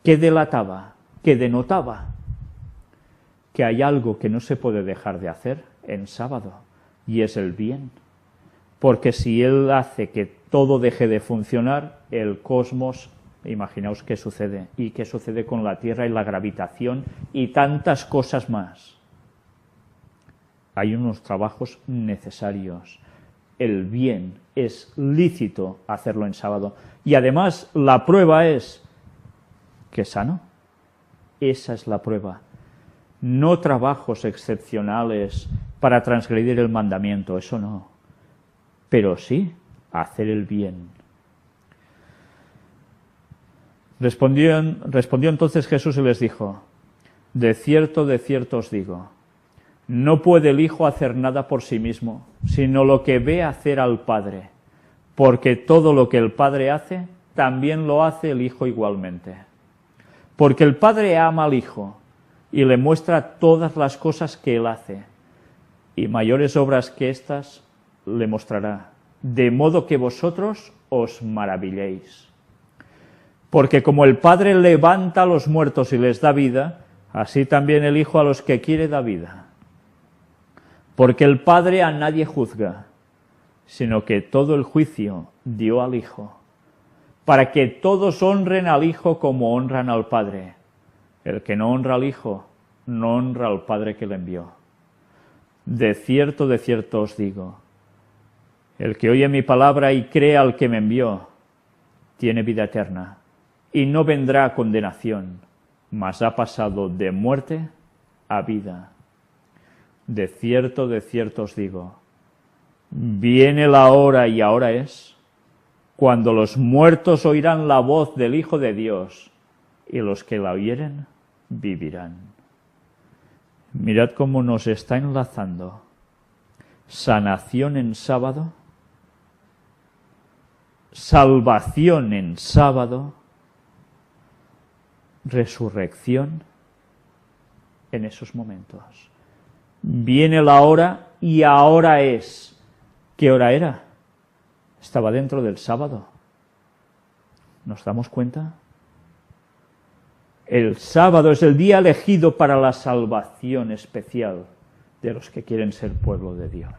¿qué delataba? ¿Qué denotaba? Que hay algo que no se puede dejar de hacer en sábado, y es el bien. Porque si Él hace que todo deje de funcionar, el cosmos, imaginaos qué sucede, y qué sucede con la Tierra y la gravitación y tantas cosas más. Hay unos trabajos necesarios. El bien es lícito hacerlo en sábado. Y además la prueba es que es sano. Esa es la prueba. No trabajos excepcionales para transgredir el mandamiento, eso no. Pero sí hacer el bien. Respondió entonces Jesús y les dijo, de cierto os digo, no puede el Hijo hacer nada por sí mismo, sino lo que ve hacer al Padre, porque todo lo que el Padre hace, también lo hace el Hijo igualmente. Porque el Padre ama al Hijo y le muestra todas las cosas que Él hace, y mayores obras que éstas le mostrará, de modo que vosotros os maravilléis. Porque como el Padre levanta a los muertos y les da vida, así también el Hijo a los que quiere da vida. Porque el Padre a nadie juzga, sino que todo el juicio dio al Hijo, para que todos honren al Hijo como honran al Padre. El que no honra al Hijo, no honra al Padre que le envió. De cierto os digo, el que oye mi palabra y cree al que me envió, tiene vida eterna, y no vendrá a condenación, mas ha pasado de muerte a vida. De cierto os digo, viene la hora, y ahora es, cuando los muertos oirán la voz del Hijo de Dios, y los que la oyeren vivirán. Mirad cómo nos está enlazando. Sanación en sábado, salvación en sábado, resurrección en esos momentos. Viene la hora y ahora es. ¿Qué hora era? Estaba dentro del sábado. ¿Nos damos cuenta? El sábado es el día elegido para la salvación especial de los que quieren ser pueblo de Dios.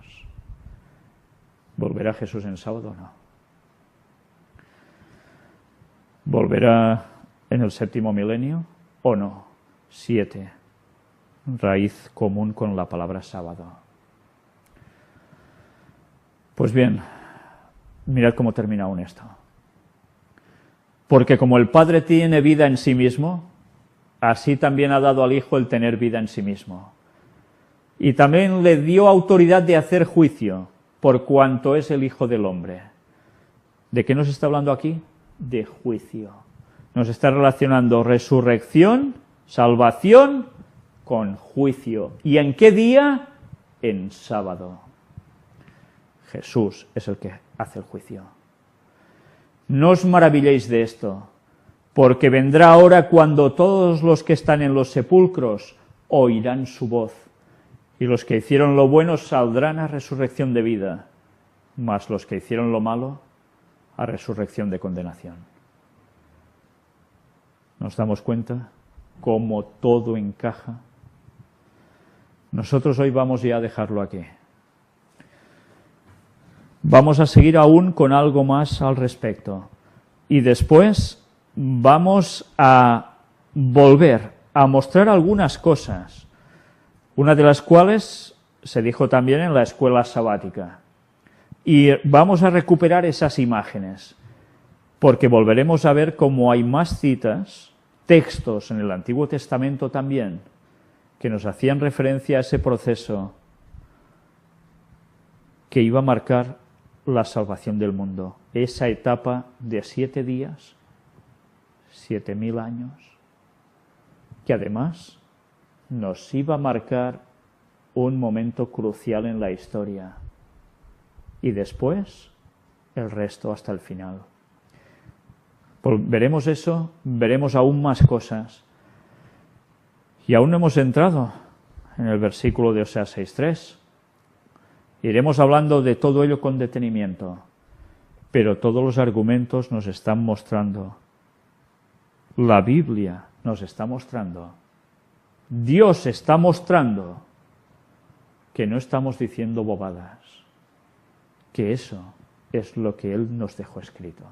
¿Volverá Jesús en sábado o no? ¿Volverá en el 7º milenio o no? 7. Raíz común con la palabra sábado. Pues bien, mirad cómo termina aún esto. Porque como el Padre tiene vida en sí mismo, así también ha dado al Hijo el tener vida en sí mismo. Y también le dio autoridad de hacer juicio, por cuanto es el Hijo del Hombre. ¿De qué nos está hablando aquí? De juicio. Nos está relacionando resurrección, salvación con juicio. ¿Y en qué día? En sábado. Jesús es el que hace el juicio. No os maravilléis de esto, porque vendrá hora cuando todos los que están en los sepulcros oirán su voz, y los que hicieron lo bueno saldrán a resurrección de vida, mas los que hicieron lo malo a resurrección de condenación. ¿Nos damos cuenta cómo todo encaja? Nosotros hoy vamos ya a dejarlo aquí. Vamos a seguir aún con algo más al respecto. Y después vamos a volver a mostrar algunas cosas, una de las cuales se dijo también en la escuela sabática. Y vamos a recuperar esas imágenes, porque volveremos a ver cómo hay más citas, textos en el Antiguo Testamento también, que nos hacían referencia a ese proceso que iba a marcar la salvación del mundo, esa etapa de 7 días, 7000 años, que además nos iba a marcar un momento crucial en la historia, y después el resto hasta el final. Veremos eso, veremos aún más cosas, y aún no hemos entrado en el versículo de Oseas 6:3. Iremos hablando de todo ello con detenimiento, pero todos los argumentos nos están mostrando, la Biblia nos está mostrando, Dios está mostrando que no estamos diciendo bobadas, que eso es lo que Él nos dejó escrito.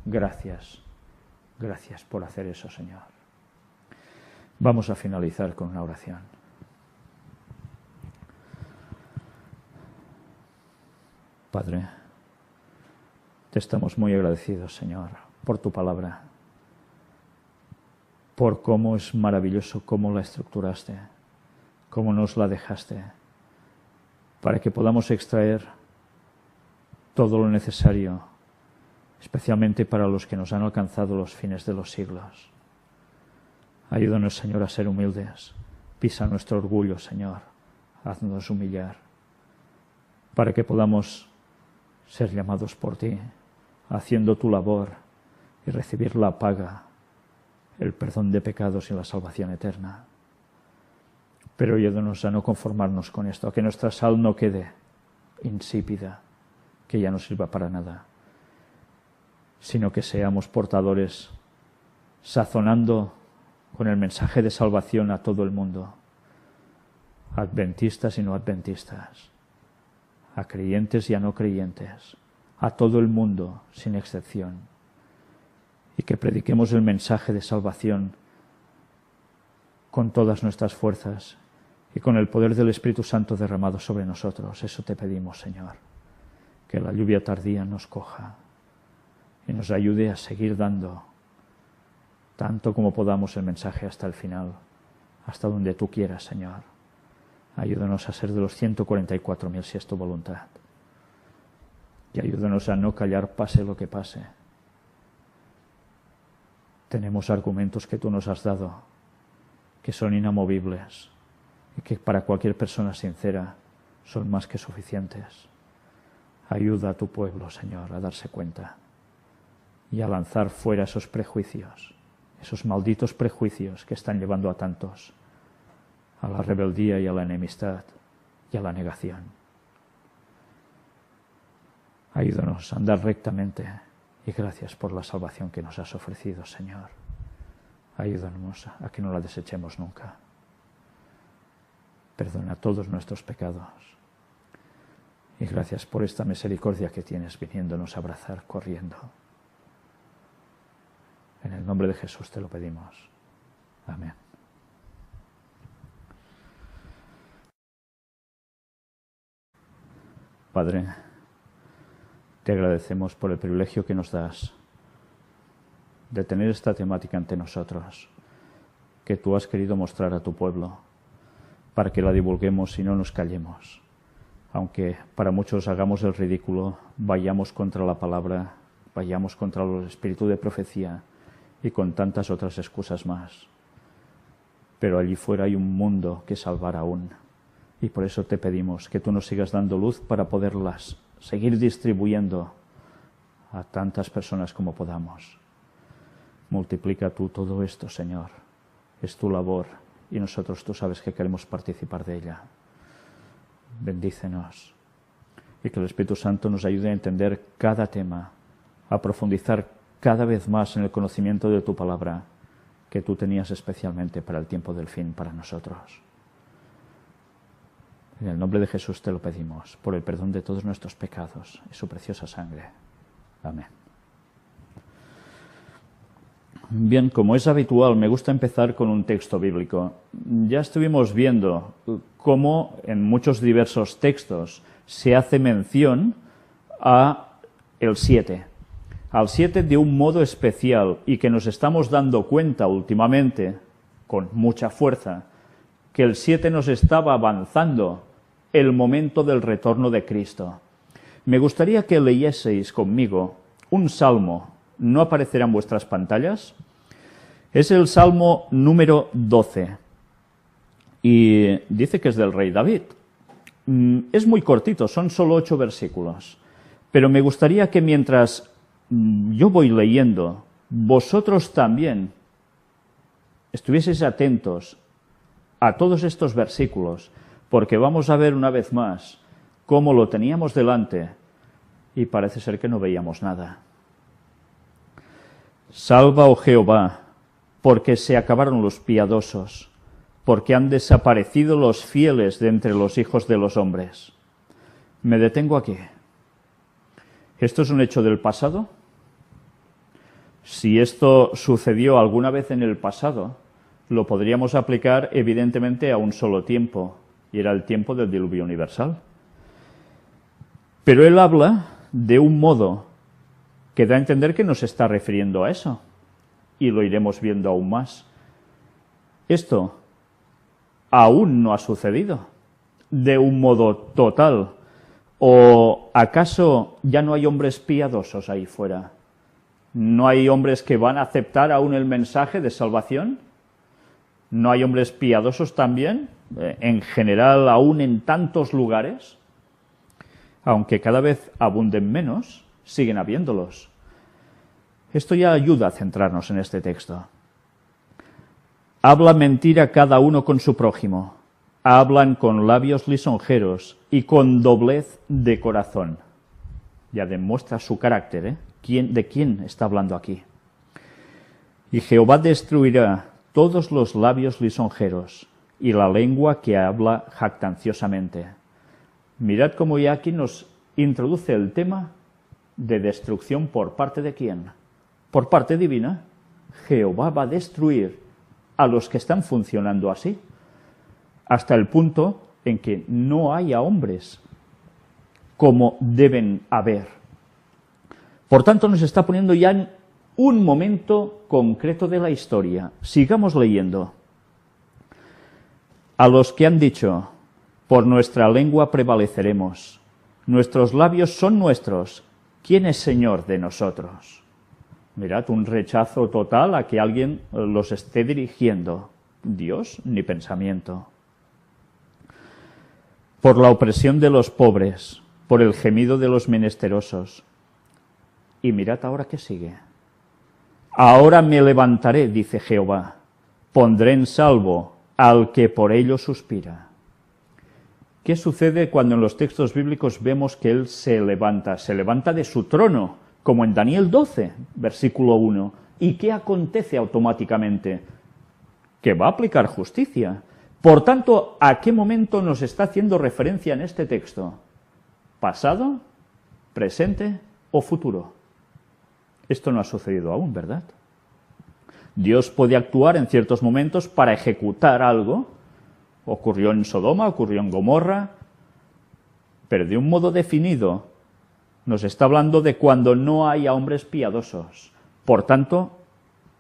Gracias, gracias por hacer eso, Señor. Vamos a finalizar con una oración. Padre, te estamos muy agradecidos, Señor, por tu palabra, por cómo es maravilloso, cómo la estructuraste, cómo nos la dejaste, para que podamos extraer todo lo necesario, especialmente para los que nos han alcanzado los fines de los siglos. Ayúdanos, Señor, a ser humildes. Pisa nuestro orgullo, Señor. Haznos humillar, para que podamos ser llamados por ti, haciendo tu labor y recibir la paga, el perdón de pecados y la salvación eterna. Pero ayúdanos a no conformarnos con esto, a que nuestra sal no quede insípida, que ya no sirva para nada, sino que seamos portadores, sazonando con el mensaje de salvación a todo el mundo, adventistas y no adventistas, a creyentes y a no creyentes, a todo el mundo sin excepción, y que prediquemos el mensaje de salvación con todas nuestras fuerzas y con el poder del Espíritu Santo derramado sobre nosotros. Eso te pedimos, Señor, que la lluvia tardía nos coja y nos ayude a seguir dando tanto como podamos el mensaje hasta el final, hasta donde tú quieras, Señor. Ayúdanos a ser de los 144.000 si es tu voluntad. Y ayúdanos a no callar pase lo que pase. Tenemos argumentos que tú nos has dado, que son inamovibles y que para cualquier persona sincera son más que suficientes. Ayuda a tu pueblo, Señor, a darse cuenta y a lanzar fuera esos prejuicios, esos malditos prejuicios que están llevando a tantos a la rebeldía y a la enemistad y a la negación. Ayúdanos a andar rectamente y gracias por la salvación que nos has ofrecido, Señor. Ayúdanos a que no la desechemos nunca. Perdona todos nuestros pecados y gracias por esta misericordia que tienes viniéndonos a abrazar corriendo. En el nombre de Jesús te lo pedimos. Amén. Padre, te agradecemos por el privilegio que nos das de tener esta temática ante nosotros, que tú has querido mostrar a tu pueblo, para que la divulguemos y no nos callemos. Aunque para muchos hagamos el ridículo, vayamos contra la palabra, vayamos contra el espíritu de profecía y con tantas otras excusas más. Pero allí fuera hay un mundo que salvar aún. Y por eso te pedimos que tú nos sigas dando luz para poderlas seguir distribuyendo a tantas personas como podamos. Multiplica tú todo esto, Señor. Es tu labor y nosotros tú sabes que queremos participar de ella. Bendícenos y que el Espíritu Santo nos ayude a entender cada tema, a profundizar cada vez más en el conocimiento de tu palabra que tú tenías especialmente para el tiempo del fin para nosotros. En el nombre de Jesús te lo pedimos, por el perdón de todos nuestros pecados y su preciosa sangre. Amén. Bien, como es habitual, me gusta empezar con un texto bíblico. Ya estuvimos viendo cómo en muchos diversos textos se hace mención a el 7. Al 7 de un modo especial y que nos estamos dando cuenta últimamente, con mucha fuerza, que el 7 nos estaba avanzando el momento del retorno de Cristo. Me gustaría que leyeseis conmigo un salmo, no aparecerá en vuestras pantallas, es el Salmo número 12 y dice que es del rey David. Es muy cortito, son solo 8 versículos, pero me gustaría que mientras yo voy leyendo, vosotros también estuvieseis atentos a todos estos versículos, porque vamos a ver una vez más cómo lo teníamos delante y parece ser que no veíamos nada. Salva, oh Jehová, porque se acabaron los piadosos, porque han desaparecido los fieles de entre los hijos de los hombres. Me detengo aquí. ¿Esto es un hecho del pasado? Si esto sucedió alguna vez en el pasado, lo podríamos aplicar evidentemente a un solo tiempo, y era el tiempo del diluvio universal. Pero él habla de un modo que da a entender que no se está refiriendo a eso, y lo iremos viendo aún más. Esto aún no ha sucedido de un modo total, ¿o acaso ya no hay hombres piadosos ahí fuera? ¿No hay hombres que van a aceptar aún el mensaje de salvación? ¿No hay hombres piadosos también, en general, aún en tantos lugares? Aunque cada vez abunden menos, siguen habiéndolos. Esto ya ayuda a centrarnos en este texto. Habla mentira cada uno con su prójimo, hablan con labios lisonjeros y con doblez de corazón. Ya demuestra su carácter, ¿eh? ¿De quién está hablando aquí? Y Jehová destruirá todos los labios lisonjeros y la lengua que habla jactanciosamente. Mirad cómo ya aquí nos introduce el tema de destrucción por parte de quién. Por parte divina. Jehová va a destruir a los que están funcionando así, hasta el punto en que no haya hombres como deben haber. Por tanto, nos está poniendo ya en un momento concreto de la historia. Sigamos leyendo. A los que han dicho, por nuestra lengua prevaleceremos, nuestros labios son nuestros, ¿quién es Señor de nosotros? Mirad, un rechazo total a que alguien los esté dirigiendo. Dios ni pensamiento. Por la opresión de los pobres, por el gemido de los menesterosos. Y mirad ahora qué sigue. Ahora me levantaré, dice Jehová, pondré en salvo al que por ello suspira. ¿Qué sucede cuando en los textos bíblicos vemos que él se levanta? Se levanta de su trono, como en Daniel 12, versículo 1. ¿Y qué acontece automáticamente? Que va a aplicar justicia. Por tanto, ¿a qué momento nos está haciendo referencia en este texto? ¿Pasado, presente o futuro? Esto no ha sucedido aún, ¿verdad? Dios puede actuar en ciertos momentos para ejecutar algo. Ocurrió en Sodoma, ocurrió en Gomorra, pero de un modo definido nos está hablando de cuando no haya hombres piadosos. Por tanto,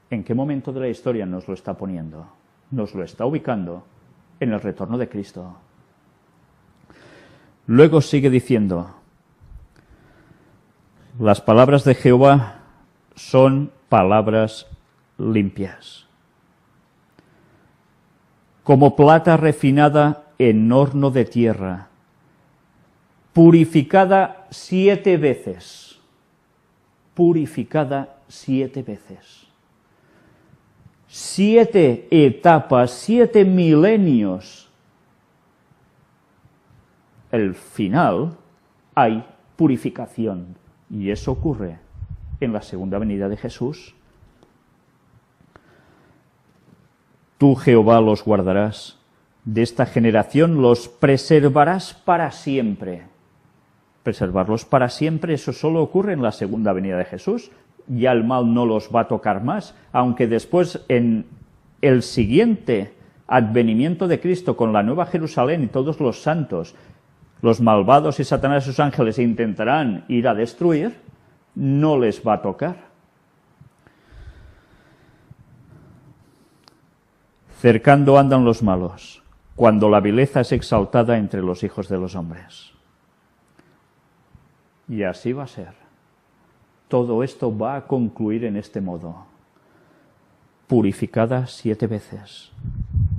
¿en qué momento de la historia nos lo está poniendo? Nos lo está ubicando en el retorno de Cristo. Luego sigue diciendo, las palabras de Jehová son palabras limpias. Como plata refinada en horno de tierra, purificada 7 veces. Purificada 7 veces. 7 etapas, 7 milenios. El final hay purificación, y eso ocurre en la segunda venida de Jesús. Tú, Jehová, los guardarás, de esta generación los preservarás para siempre. Preservarlos para siempre, eso solo ocurre en la segunda venida de Jesús. Ya el mal no los va a tocar más, aunque después en el siguiente advenimiento de Cristo con la Nueva Jerusalén y todos los santos, los malvados y Satanás y sus ángeles intentarán ir a destruir, no les va a tocar. Cercando andan los malos, cuando la vileza es exaltada entre los hijos de los hombres. Y así va a ser. Todo esto va a concluir en este modo. Purificada 7 veces.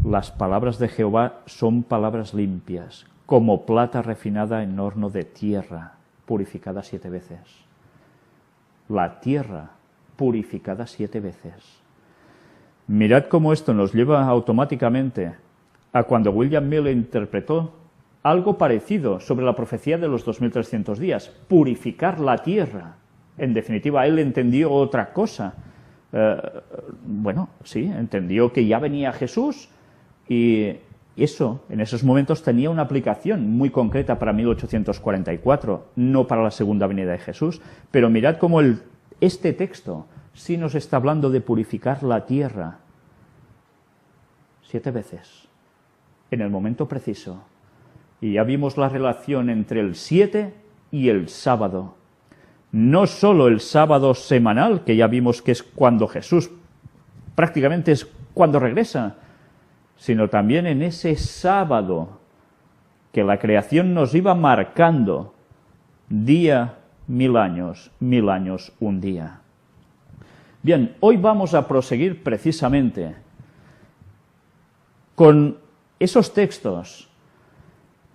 Las palabras de Jehová son palabras limpias, como plata refinada en horno de tierra, purificada 7 veces. La tierra purificada 7 veces. Mirad cómo esto nos lleva automáticamente a cuando William Miller interpretó algo parecido sobre la profecía de los 2300 días, purificar la tierra. En definitiva, él entendió otra cosa. Sí, entendió que ya venía Jesús y eso, en esos momentos, tenía una aplicación muy concreta para 1844, no para la segunda venida de Jesús. Pero mirad cómo este texto sí nos está hablando de purificar la tierra 7 veces, en el momento preciso. Y ya vimos la relación entre el 7 y el sábado. No solo el sábado semanal, que ya vimos que es cuando Jesús prácticamente es cuando regresa, sino también en ese sábado que la creación nos iba marcando día 1000 años, 1000 años un día. Bien, hoy vamos a proseguir precisamente con esos textos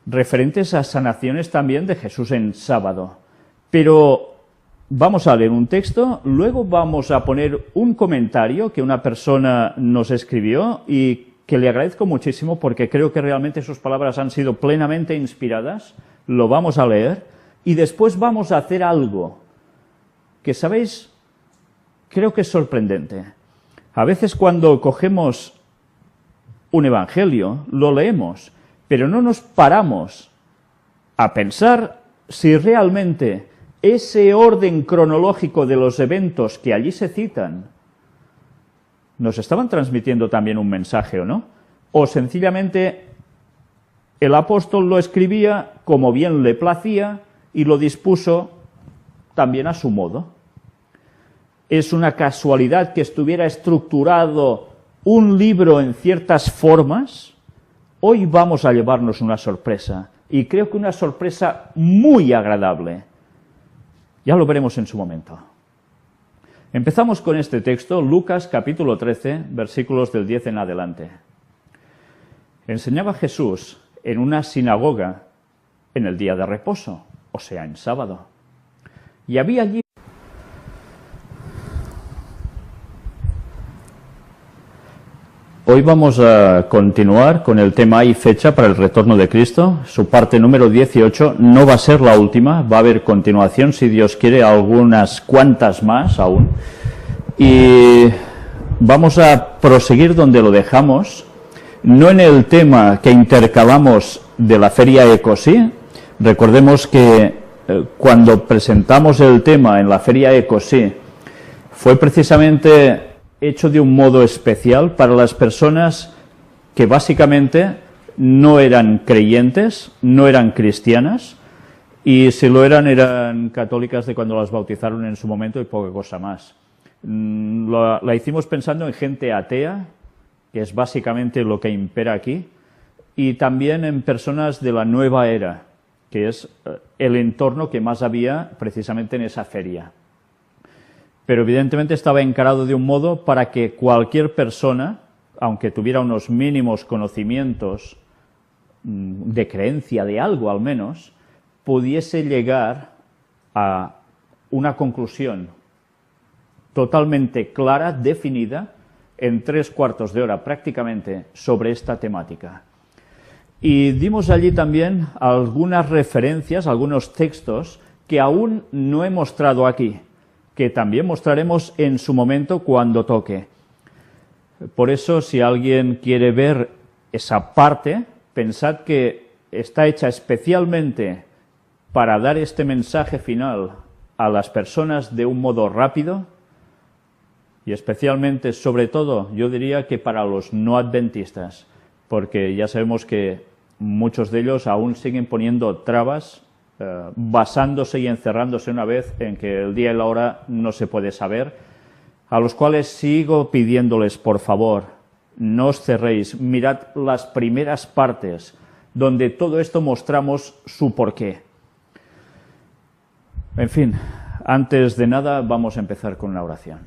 referentes a sanaciones también de Jesús en sábado. Pero vamos a leer un texto, luego vamos a poner un comentario que una persona nos escribió y que le agradezco muchísimo porque creo que realmente sus palabras han sido plenamente inspiradas. Lo vamos a leer y después vamos a hacer algo que, ¿sabéis?, creo que es sorprendente. A veces cuando cogemos un evangelio, lo leemos, pero no nos paramos a pensar si realmente ese orden cronológico de los eventos que allí se citan nos estaban transmitiendo también un mensaje o no, o sencillamente el apóstol lo escribía como bien le placía y lo dispuso también a su modo. Es una casualidad que estuviera estructurado un libro en ciertas formas. Hoy vamos a llevarnos una sorpresa, y creo que una sorpresa muy agradable. Ya lo veremos en su momento. Empezamos con este texto, Lucas capítulo 13, versículos del 10 en adelante. Enseñaba Jesús en una sinagoga en el día de reposo, o sea, en sábado. Y había allí... Hoy vamos a continuar con el tema y fecha para el retorno de Cristo. Su parte número 18 no va a ser la última, va a haber continuación, si Dios quiere, algunas cuantas más aún. Y vamos a proseguir donde lo dejamos, no en el tema que intercalamos de la feria Ecosí. Recordemos que cuando presentamos el tema en la feria Ecosí fue precisamente hecho de un modo especial para las personas que básicamente no eran creyentes, no eran cristianas, y si lo eran católicas de cuando las bautizaron en su momento y poca cosa más. La hicimos pensando en gente atea, que es básicamente lo que impera aquí, y también en personas de la nueva era, que es el entorno que más había precisamente en esa feria. pero evidentemente estaba encarado de un modo para que cualquier persona, aunque tuviera unos mínimos conocimientos de creencia de algo al menos, pudiese llegar a una conclusión totalmente clara, definida, en 3/4 de hora prácticamente, sobre esta temática. Y dimos allí también algunas referencias, algunos textos que aún no he mostrado aquí, que también mostraremos en su momento cuando toque. Por eso, si alguien quiere ver esa parte, pensad que está hecha especialmente para dar este mensaje final a las personas de un modo rápido y especialmente, sobre todo, yo diría que para los no adventistas, porque ya sabemos que muchos de ellos aún siguen poniendo trabas, basándose y encerrándose una vez en que el día y la hora no se puede saber, a los cuales sigo pidiéndoles, por favor, no os cerréis, mirad las primeras partes, donde todo esto mostramos su porqué. En fin, antes de nada vamos a empezar con una oración.